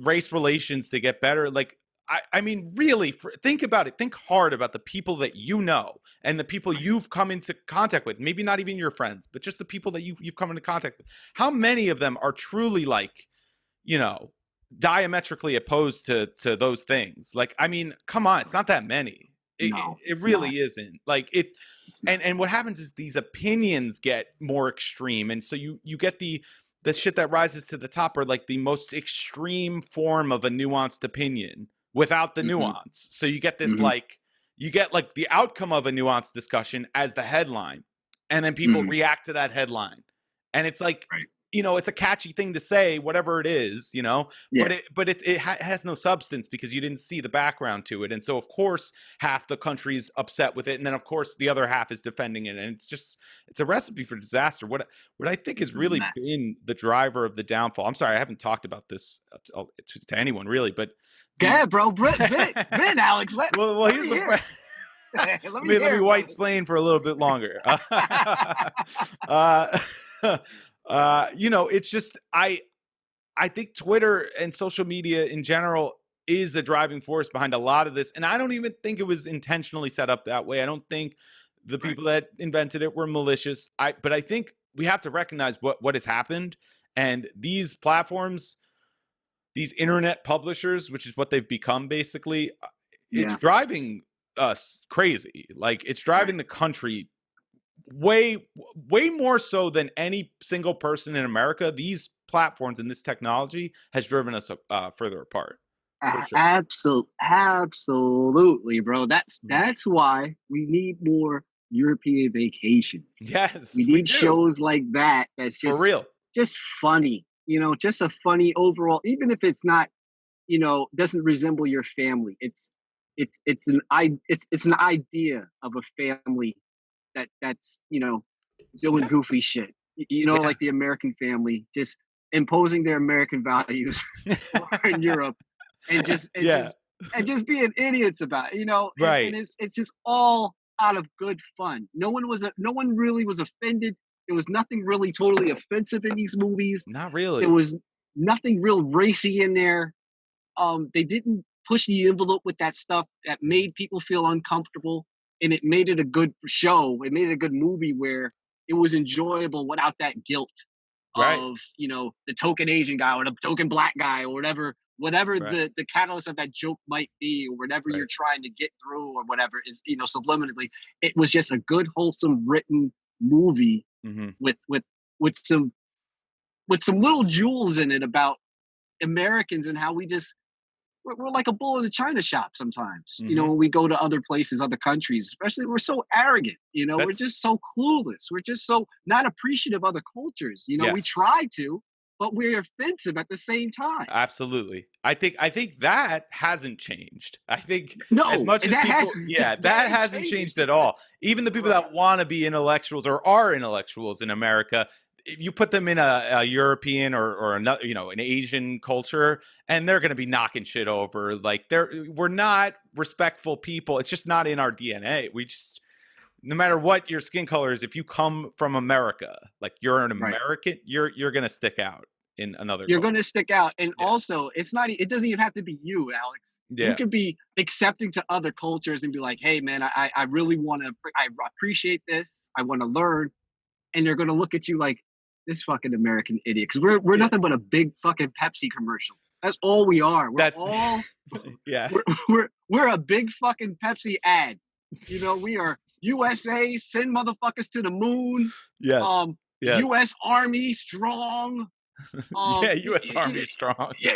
race relations to get better? Like, I mean, really, think about it. Think hard about the people that you know and the people you've come into contact with. Maybe not even your friends, but just the people that you've come into contact with. How many of them are truly like, you know, diametrically opposed to those things? Like, I mean, come on, it's not that many. It really isn't. Like and what happens is these opinions get more extreme, and so you get the shit that rises to the top, or like the most extreme form of a nuanced opinion without the nuance. So you get this like you get like the outcome of a nuanced discussion as the headline, and then people react to that headline, and it's like, you know, it's a catchy thing to say, whatever it is, you know, but it has no substance because you didn't see the background to it. And so, of course, half the country's upset with it. And then, of course, the other half is defending it. And it's a recipe for disaster. What I think has really been the driver of the downfall. I'm sorry, I haven't talked about this to anyone really, but. Go ahead, bro. Ben, Alex. Well, here's the let me white-splain for a little bit longer. You know, it's just I think Twitter and social media in general is a driving force behind a lot of this, and I don't even think it was intentionally set up that way. I don't think the people that invented it were malicious. But I think we have to recognize what has happened, and these platforms, these internet publishers, which is what they've become basically, it's driving us crazy. Like, it's driving the country way more so than any single person in America. These platforms and this technology has driven us further apart. For sure. Absolutely, bro. That's why we need more European vacation. We Yes, we need do. shows like that. That's For real. just funny. Just a funny overall. Even if it's not, doesn't resemble your family. It's an idea of a family that's doing Yeah. goofy shit. Yeah. Like the American family, just imposing their American values in Europe, and just and Yeah. just and just being idiots about it, and Right. it's just all out of good fun. No one really was offended. There was nothing really totally offensive in these movies. Not There really. was nothing real racy in there. They didn't push the envelope with that stuff that made people feel uncomfortable, and it made it a good show. It made it a good movie where it was enjoyable without that guilt Right. of the token Asian guy or the token black guy or whatever Right. the catalyst of that joke might be, or whatever Right. you're trying to get through, or whatever is subliminally. It was just a good, wholesome written movie Mm-hmm. with some little jewels in it about Americans and how we're like a bull in a china shop sometimes. Mm-hmm. When we go to other places, other countries, especially, we're so arrogant. We're That's just so clueless. We're just so not appreciative of other cultures. We yes. try to, but we're offensive at the same time. Absolutely. I think that hasn't changed. I think No, as much as people, that hasn't changed at all. Even the people that want to be intellectuals or are intellectuals in America, if you put them in a European or another, an Asian culture, and they're going to be knocking shit over. Like we're not respectful people. It's just not in our DNA. We just, no matter what your skin color is, if you come from America, like you're an American, you're going to stick out in another You're culture. going to stick out. And also, it doesn't even have to be you, Alex. Yeah. You could be accepting to other cultures and be like, hey, man, I really I appreciate this. I want to learn. And they're going to look at you like, this fucking American idiot. Because we're nothing but a big fucking Pepsi commercial. That's all we are. Yeah. We're a big fucking Pepsi ad. We are USA, send motherfuckers to the moon. Yes. Yes. U.S. Army strong. Yeah, U.S. Army strong. Yeah,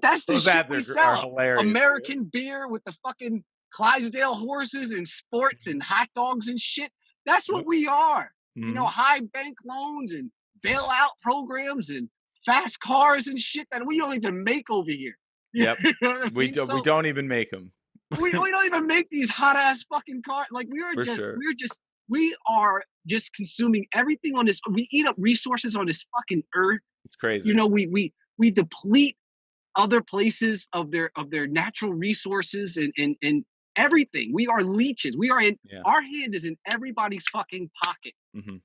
that's the those shit ads we are sell. hilarious. American beer with the fucking Clydesdale horses and sports and hot dogs and shit. That's what we are. Mm-hmm. High bank loans and bailout programs and fast cars and shit that we don't even make over here. Yep. We don't even make them. we don't even make these hot ass fucking cars. Like we are just consuming everything on this. We eat up resources on this fucking earth. It's crazy. We deplete other places of their natural resources and everything. We are leeches. We are our hand is in everybody's fucking pocket. Mm-hmm.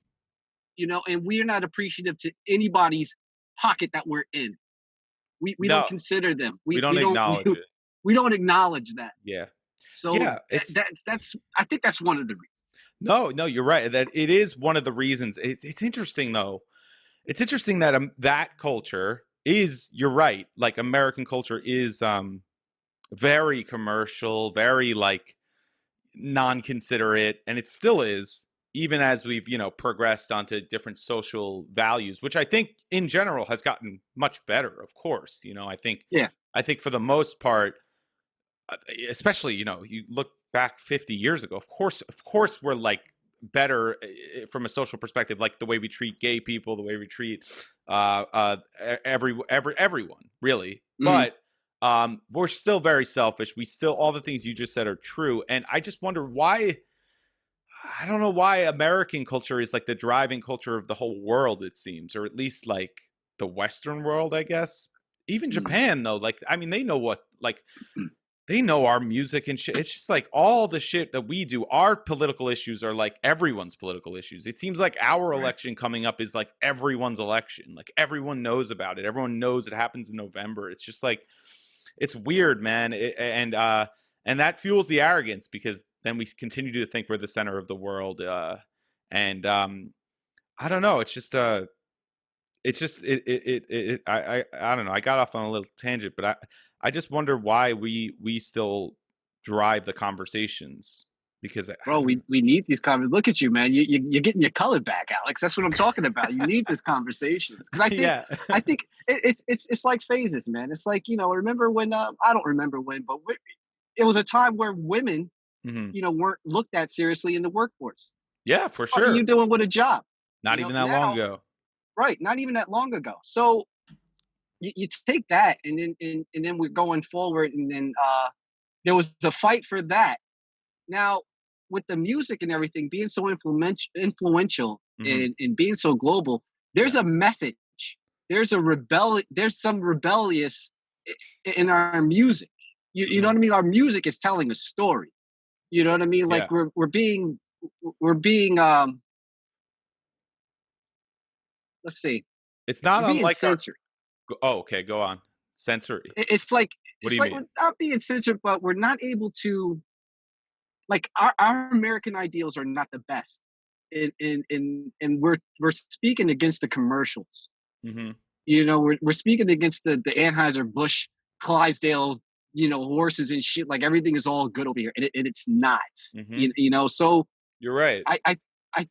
And we are not appreciative to anybody's pocket that we're in. We don't consider them. We don't acknowledge it. We don't acknowledge that. Yeah. So that's I think that's one of the reasons. No, you're right. That it is one of the reasons. It's interesting though. It's interesting that that culture is, you're right, like American culture is very commercial, very like non-considerate, and it still is, even as we've progressed onto different social values, which I think in general has gotten much better, of course. I think for the most part, especially you look back 50 years ago, of course we're like better from a social perspective, like the way we treat gay people, the way we treat everyone really. Mm-hmm. But we're still very selfish. We still, all the things you just said are true. And I just wonder why, I don't know why American culture is like the driving culture of the whole world, it seems, or at least like the Western world, I guess. Even Japan though, like, I mean, they know they know our music and shit. It's just like all the shit that we do, our political issues are like everyone's political issues. It seems like our election coming up is like everyone's election. Like everyone knows about it. Everyone knows it happens in November. It's just like, it's weird, man. And that fuels the arrogance, because then we continue to think we're the center of the world. I don't know. It's just, I don't know. I got off on a little tangent, but I just wonder why we still drive the conversations because Bro, we need these conversations. Look at you, man. You're getting your color back, Alex. That's what I'm talking about. You need this conversation because I think it's like phases, man. It's like, remember when I don't remember when, but it was a time where women, weren't looked at seriously in the workforce. Yeah, for What are sure. you doing with a job? Not even that long ago. Right, not even that long ago. So you take that, and then we're going forward, and then there was a fight for that. Now, with the music and everything being so influential and being so global, there's a message. There's some rebellious in our music. You know what I mean? Our music is telling a story. You know what I mean? Like we're being let's see. It's not unlike censored. Oh, okay, go on. Sensory. It's like what do you mean? We're not being censored, but we're not able to. Like our American ideals are not the best, and we're speaking against the commercials. We're speaking against the Anheuser-Busch, Clydesdale, horses and shit. Like everything is all good over here, and it's not. So you're right. I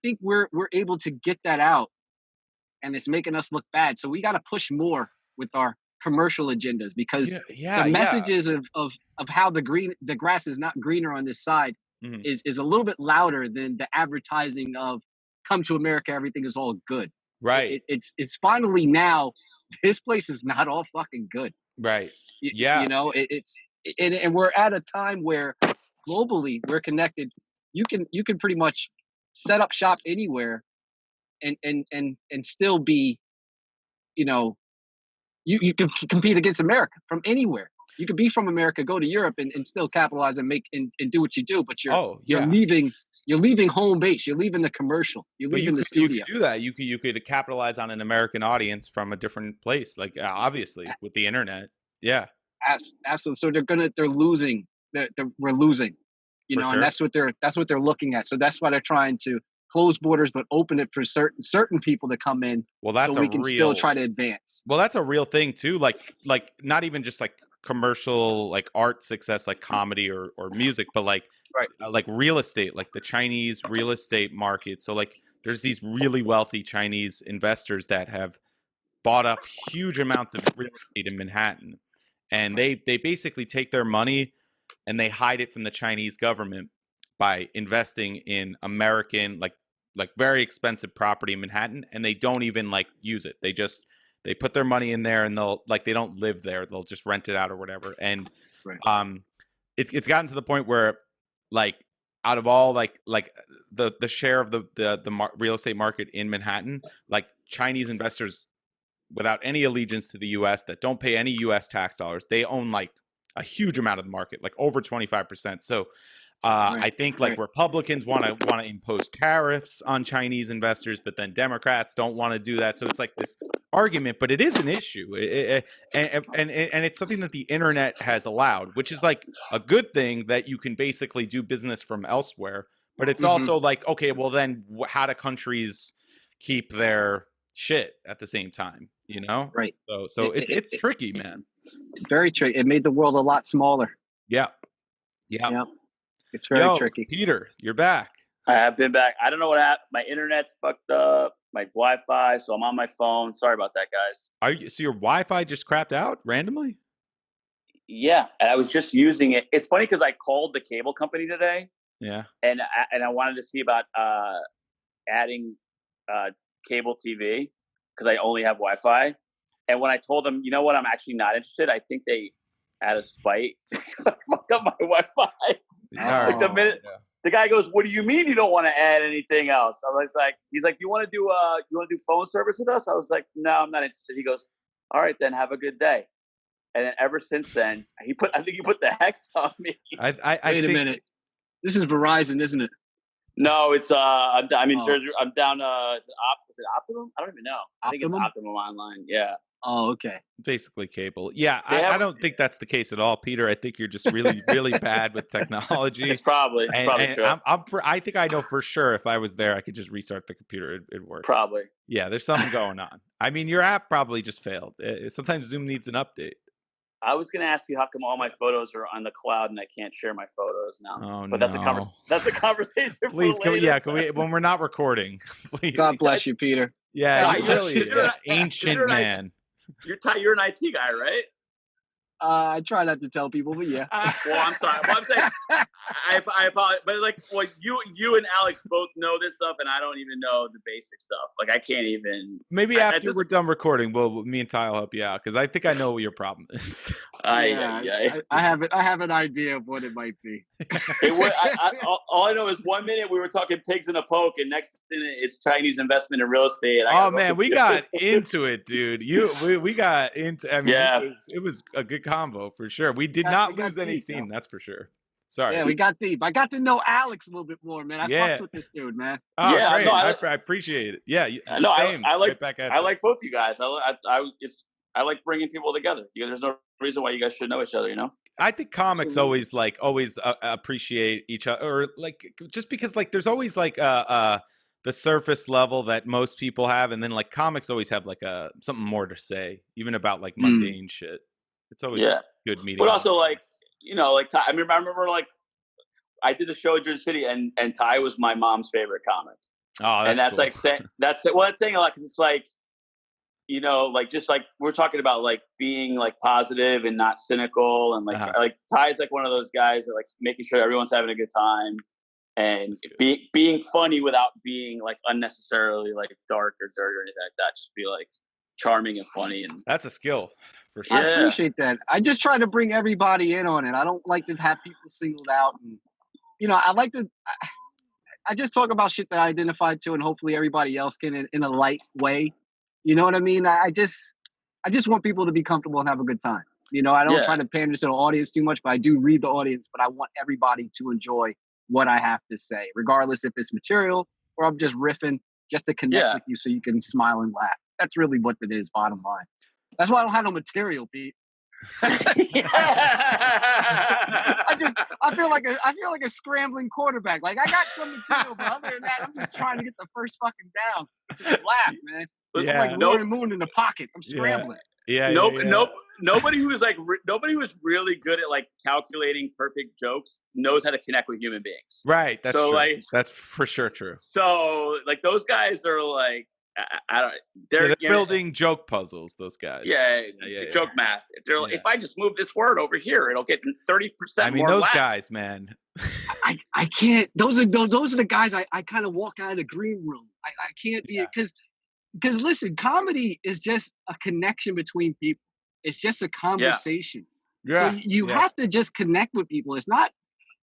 think we're able to get that out, and it's making us look bad. So we got to push more with our commercial agendas because the messages of how the grass is not greener on this side is a little bit louder than the advertising of come to America, everything is all good. Right. It's finally now this place is not all fucking good. Right. And we're at a time where globally we're connected. You can pretty much set up shop anywhere and still be, you can compete against America from anywhere. You could be from America, go to Europe and still capitalize and make and do what you do, but you're leaving home base, you're leaving the commercial, you're leaving the studio. You could do that. You could capitalize on an American audience from a different place, like obviously with the internet. Yeah. Absolutely. So they're losing. We're losing. And that's what they're looking at. So that's why they're trying to close borders, but open it for certain people to come in. Well, that's so we can still try to advance. Well, that's a real thing too. Like not even just like commercial, like art success, like comedy or music, but like real estate, like the Chinese real estate market. So like there's these really wealthy Chinese investors that have bought up huge amounts of real estate in Manhattan, and they basically take their money and they hide it from the Chinese government by investing in American like very expensive property in Manhattan, and they don't even like use it. They put their money in there and they don't live there. They'll just rent it out or whatever. And it's gotten to the point where like out of all like the share of the real estate market in Manhattan, like Chinese investors without any allegiance to the US that don't pay any US tax dollars, they own like a huge amount of the market, like over 25%. So I think like Republicans want to impose tariffs on Chinese investors, but then Democrats don't want to do that. So it's like this argument, but it is an issue, and it's something that the internet has allowed, which is like a good thing that you can basically do business from elsewhere. But it's also like, okay, well then how do countries keep their shit at the same time? Right. So it's tricky, man. It's very tricky. It made the world a lot smaller. Yeah. It's very tricky. Peter, you're back. I have been back. I don't know what happened. My internet's fucked up. My Wi-Fi, so I'm on my phone. Sorry about that, guys. So your Wi-Fi just crapped out randomly? Yeah, and I was just using it. It's funny because I called the cable company today. Yeah. And I wanted to see about adding cable TV because I only have Wi-Fi. And when I told them, you know what, I'm actually not interested, I think they had a spite. I fucked up my Wi-Fi. The guy goes, "What do you mean you don't want to add anything else?" I was like, "He's like, you want to do phone service with us?" I was like, "No, I'm not interested." He goes, "All right, then have a good day." And then ever since then, I think he put the hex on me. Wait a minute, this is Verizon, isn't it? No, it's I'm in Jersey. I'm down. Is it Optimum? I don't even know. I think it's Optimum Online. Yeah. Oh, okay. Basically cable. Yeah, I don't think that's the case at all, Peter. I think you're just really, really bad with technology. It's probably true. I think I know for sure if I was there, I could just restart the computer. It'd work. Probably. Yeah, there's something going on. I mean, your app probably just failed. Sometimes Zoom needs an update. I was gonna ask you how come all my photos are on the cloud and I can't share my photos now. Oh, But no. that's a conversation. Please, for later. can we, when we're not recording, please. God bless you, Peter. Yeah, No, you you're- really you're an not- ancient you're not- man. You're an IT guy, right? I try not to tell people, but yeah. Well, I'm sorry. Well, I'm saying I apologize, but like, well, you and Alex both know this stuff, and I don't even know the basic stuff. Like, I can't even. Maybe after we're done recording, me and Ty will help you out because I think I know what your problem is. I have an idea of what it might be. All I know is 1 minute we were talking pigs in a poke, and next minute it's Chinese investment in real estate. Oh man, we got into it, dude. We got into. I mean, Yeah. it was a good combo for sure. We did not lose any steam, that's for sure. Sorry. Yeah, we got deep. I got to know Alex a little bit more, man. I Yeah. fucks with this dude, man. Oh, Yeah, great. no, I appreciate it. Yeah, No, same. I like Right back at I you. like both you guys. I like bringing people together. There's no reason why you guys should know each other. You know. I think comics always appreciate each other, or like just because like there's always like the surface level that most people have, and then like comics always have like something more to say, even about like mundane shit. It's always good meeting. But also like like Ty, I remember like I did the show in Jersey City, and Ty was my mom's favorite comic. Oh, and that's cool. like that's saying a lot because it's like like just like we're talking about like being like positive and not cynical, and like like Ty's like one of those guys that like making sure everyone's having a good time and being funny without being like unnecessarily like dark or dirty or anything like that. Just be like charming and funny, and that's a skill for sure. I appreciate that. I just try to bring everybody in on it. I don't like to have people singled out, and I like to. I just talk about shit that I identified to, and hopefully everybody else can in a light way. You know what I mean? I just want people to be comfortable and have a good time. I don't try to pander to the audience too much, but I do read the audience. But I want everybody to enjoy what I have to say, regardless if it's material or I'm just riffing, just to connect with you so you can smile and laugh. That's really what it is, bottom line. That's why I don't have no material, Pete. I feel like a scrambling quarterback. Like I got some material, but other than that, I'm just trying to get the first fucking down. Just laugh, man. I'm like Lord and Moon in the pocket. I'm scrambling. Nobody who's like nobody who's really good at like calculating perfect jokes knows how to connect with human beings. Right. That's so true. Like that's for sure true. So like those guys are like I don't. They're building joke puzzles. Those guys. Joke math. They're like, if I just move this word over here, it'll get 30%. I mean, those guys, man. I can't. Those are the guys. I kind of walk out of the green room. I can't be because listen, comedy is just a connection between people. It's just a conversation. So you have to just connect with people. It's not.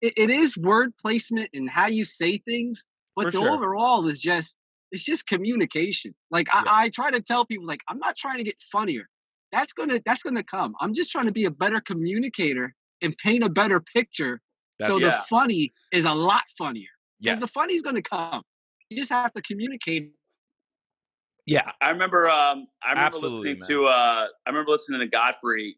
It is word placement and how you say things, but overall is just. It's just communication. Like I try to tell people, like, I'm not trying to get funnier. That's gonna come. I'm just trying to be a better communicator and paint a better picture. The funny is a lot funnier. Because the funny is gonna come. You just have to communicate. Yeah, I remember listening to Godfrey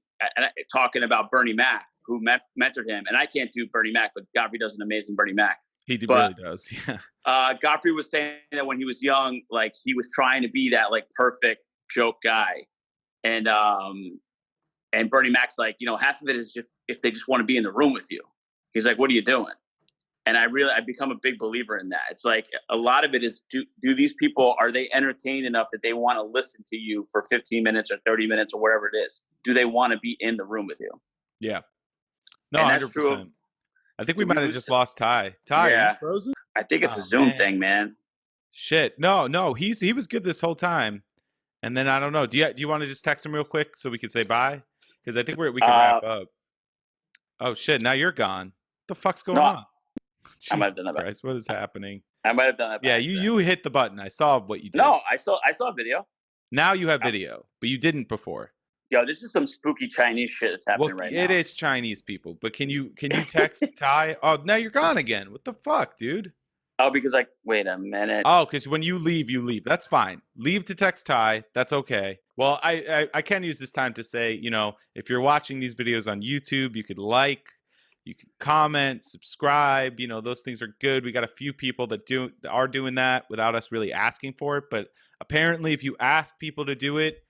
talking about Bernie Mac, who mentored him. And I can't do Bernie Mac, but Godfrey does an amazing Bernie Mac. He really does. Yeah. Godfrey was saying that when he was young, like he was trying to be that like perfect joke guy, and Bernie Mac's like, half of it is just if they just want to be in the room with you. He's like, what are you doing? And I've become a big believer in that. It's like a lot of it is do these people, are they entertained enough that they want to listen to you for 15 minutes or 30 minutes or whatever it is? Do they want to be in the room with you? Yeah. No, 100%. I think we might have just lost Ty. Ty, are you frozen? I think it's a Zoom thing, man. Shit. No. He was good this whole time. And then I don't know. Do you want to just text him real quick so we can say bye? Because I think we can wrap up. Oh shit! Now you're gone. What the fuck's going on? I might have done that. Christ, what is happening? I might have done that. Yeah, you hit the button. I saw what you did. No, I saw video. Now you have video, but you didn't before. Yo, this is some spooky Chinese shit that's happening right now. It is Chinese people, but can you text Ty? Oh, now you're gone again. What the fuck, dude? Oh, because wait a minute. Oh, because when you leave. That's fine. Leave to text Ty. That's okay. Well, I can use this time to say, if you're watching these videos on YouTube, you could like, you can comment, subscribe. Those things are good. We got a few people that are doing that without us really asking for it. But apparently, if you ask people to do it,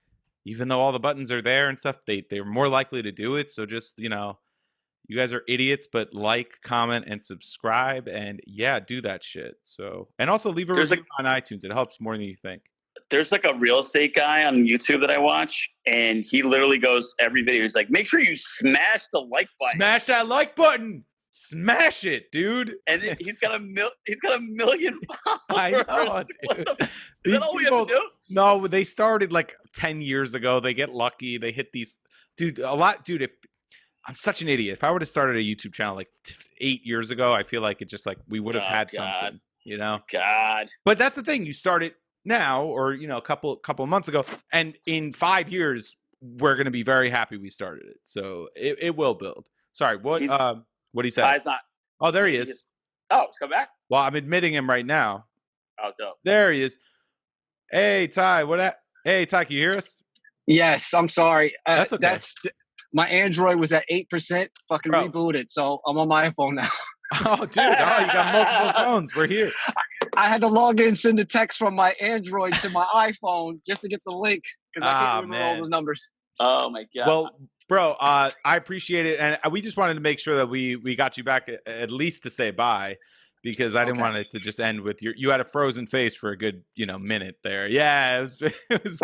even though all the buttons are there and stuff, they're more likely to do it. So just, you guys are idiots, but like, comment, and subscribe, and yeah, do that shit. So, and also leave a review on iTunes. It helps more than you think. There's like a real estate guy on YouTube that I watch, and he literally goes every video. He's like, make sure you smash the like button. Smash that like button. Smash it, dude. And he's got a million followers. I know, dude. Is that all we have to do? No, they started like 10 years ago. They get lucky. They hit these, dude. Dude. I'm such an idiot. If I would have started a YouTube channel like 8 years ago, I feel like it just like we would have had something, God. But that's the thing. You start it now, or a couple of months ago, and in 5 years, we're going to be very happy we started it. So it will build. Sorry, what he said? Ty's not. Oh, there he is. He's come back. Well, I'm admitting him right now. Oh, dope. There he is. Hey, Ty. Hey, Ty, can you hear us? Yes, I'm sorry. That's okay. My Android was at 8%. Fucking rebooted, so I'm on my iPhone now. Oh, dude. Oh, you got multiple phones. We're here. I had to log in, send a text from my Android to my iPhone just to get the link because I can't remember all those numbers. Oh my God. Well, bro, I appreciate it, and we just wanted to make sure that we got you back at least to say bye, because I didn't want it to just end with you had a frozen face for a good minute there. Yeah, it was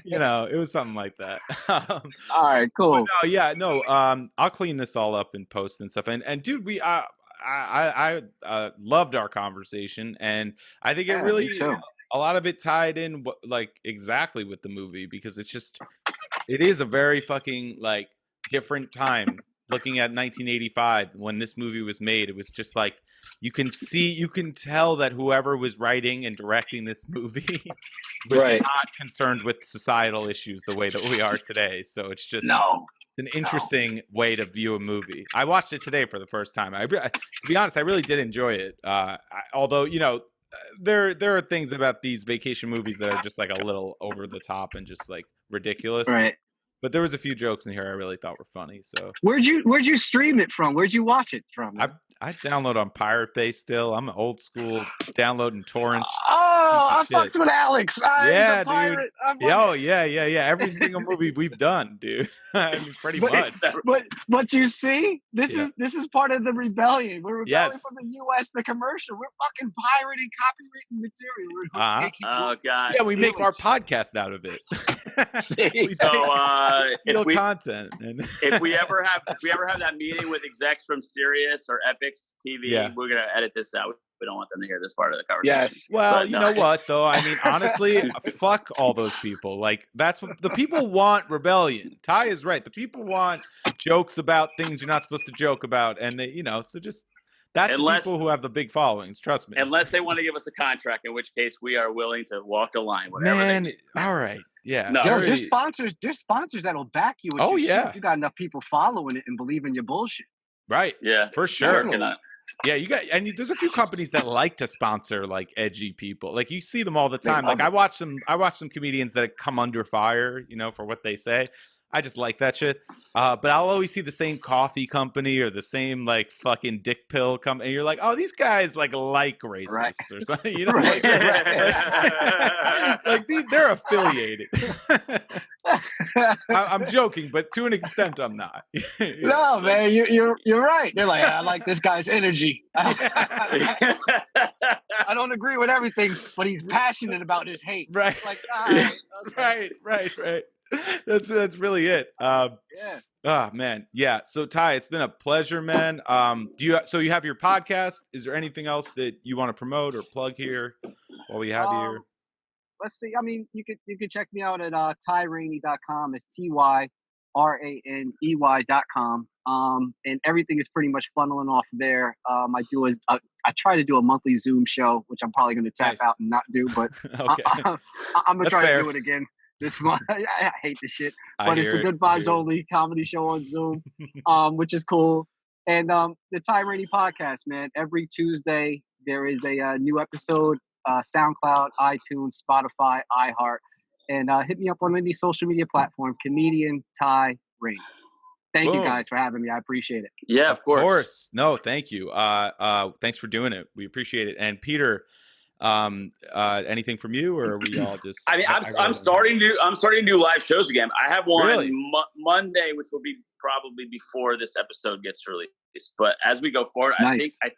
it was something like that. All right, cool. I'll clean this all up in post and stuff. And dude, I loved our conversation, and I think it really a lot of it tied in like exactly with the movie, because it is a very fucking like different time. Looking at 1985 when this movie was made, it was just like you can tell that whoever was writing and directing this movie was not concerned with societal issues the way that we are today. So it's just an interesting way to view a movie. I watched it today for the first time. To be honest, I really did enjoy it. Although there are things about these vacation movies that are just like a little over the top and just like ridiculous. Right. But there was a few jokes in here I really thought were funny. So where'd you stream it from? Where'd you watch it from? I download on Pirate Bay still. I'm old school downloading torrents. Oh, I fucked with Alex. Yeah, dude. Yeah. Every single movie we've done, dude. I mean, pretty much. But you see, this is part of the rebellion. We're rebelling from the U.S. The commercial. We're fucking pirating, copywritten material. Oh God. Yeah, we make our podcast out of it. If we content. if we ever have that meeting with execs from Sirius or Epix TV, we're gonna edit this out. We don't want them to hear this part of the conversation. Yes. Well, you know what though? I mean, honestly, fuck all those people. Like that's what the people want. Rebellion. Ty is right. The people want jokes about things you're not supposed to joke about, and they, so just. That's the people who have the big followings. Trust me. Unless they want to give us a contract, in which case we are willing to walk the line. Whatever. All right. Yeah. No, there's sponsors. There's sponsors that'll back you. Shit. You got enough people following it and believing your bullshit. Right. Yeah. For sure. Yeah, there's a few companies that like to sponsor like edgy people. Like you see them all the time. Like I watch some comedians that come under fire, for what they say. I just like that shit. But I'll always see the same coffee company or the same like fucking dick pill company. And you're like, oh, these guys like racists or something. Like they're affiliated. I'm joking, but to an extent, I'm not. No, man, you're right. They're like, I like this guy's energy. I don't agree with everything, but he's passionate about his hate. Right. Like, okay. Right. That's really it. Oh man, yeah. So Ty, it's been a pleasure, man. You have your podcast? Is there anything else that you want to promote or plug here while we have you here? Let's see. I mean, you could check me out at tyraney.com. It's TYRANEY.com. And everything is pretty much funneling off there. I try to do a monthly Zoom show, which I'm probably going to tap out and not do, but okay. I'm going to try to do it again. This month. I hate this shit, but it's the Good Vibes Only comedy show on Zoom, which is cool. And the Ty Raney podcast, man. Every Tuesday there is a new episode. SoundCloud, iTunes, Spotify, iHeart, and hit me up on any social media platform. Comedian Ty Raney. Thank you guys for having me. I appreciate it. Yeah, of course. No, thank you. Thanks for doing it. We appreciate it. And Peter. Anything from you, or are we all just? I mean, I'm starting to do live shows again. I have one Really? Monday, which will be probably before this episode gets released. But as we go forward, Nice. I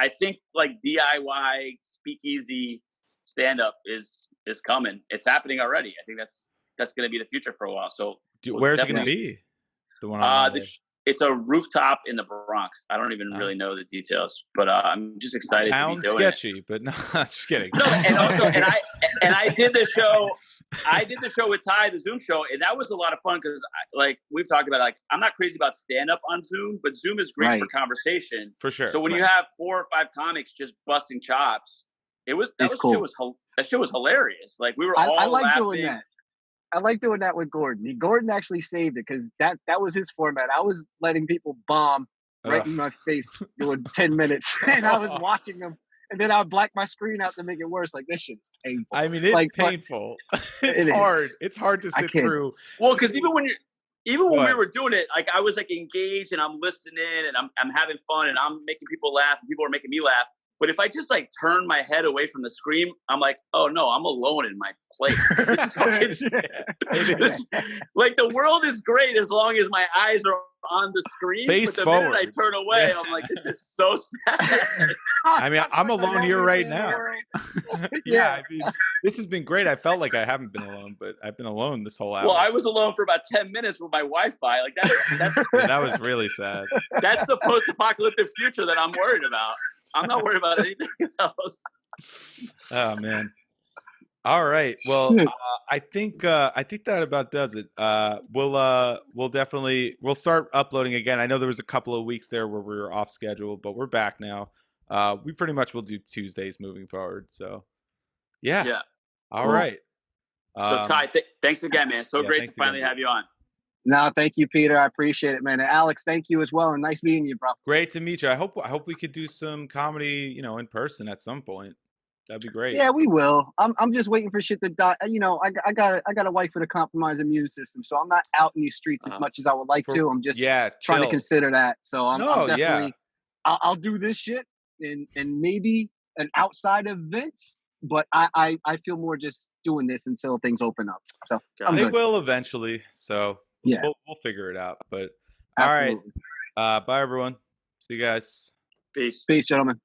think like DIY speakeasy stand up is coming. It's happening already. I think that's going to be the future for a while. So where's it going to be? The one on it's a rooftop in the Bronx. I don't even really know the details, but I'm just excited to be doing sketchy, it. but no, I'm just kidding. No, and also, I did the show. I did the show with Ty, the Zoom show, and that was a lot of fun because, like we've talked about, like I'm not crazy about stand up on Zoom, but Zoom is great for conversation. For sure. So when you have 4 or 5 comics just busting chops, cool. That shit was hilarious. Like we were all I like laughing. doing that. I like doing that with Gordon. Gordon actually saved it because that was his format. I was letting people bomb right in my face doing 10 minutes, and I was watching them, and then I would black my screen out to make it worse. Like, this shit's painful. I mean, it's painful. It's hard. It's hard to sit through. Well, because even when we were doing it, like I was like engaged and I'm listening and I'm having fun and I'm making people laugh and people are making me laugh. But if I just like turn my head away from the screen, I'm like, oh no, I'm alone in my place. This is fucking like the world is great as long as my eyes are on the screen. Face but the forward. minute I turn away, I'm like, this is so sad. I mean, I'm alone here right now. I mean, this has been great. I felt like I haven't been alone, but I've been alone this whole hour. Well, I was alone for about 10 minutes with my Wi-Fi. Like that's that was really sad. That's the post-apocalyptic future that I'm worried about. I'm not worried about anything else. Oh man. All right. Well, I think that about does it. We'll start uploading again. I know there was a couple of weeks there where we were off schedule, but we're back now. We pretty much will do Tuesdays moving forward. So yeah. All right. So Ty, thanks again, man. So great to finally have you on. No, thank you, Peter. I appreciate it, man. And Alex, thank you as well. And nice meeting you, bro. Great to meet you. I hope we could do some comedy, in person at some point. That'd be great. Yeah, we will. I'm just waiting for shit to die. I got a wife with a compromised immune system, so I'm not out in these streets as much as I would like to. I'm just trying to consider that. So I'm definitely I'll do this shit and maybe an outside event, but I feel more just doing this until things open up. So they will eventually. So we'll figure it out. But all right. Bye everyone. See you guys. Peace, gentlemen.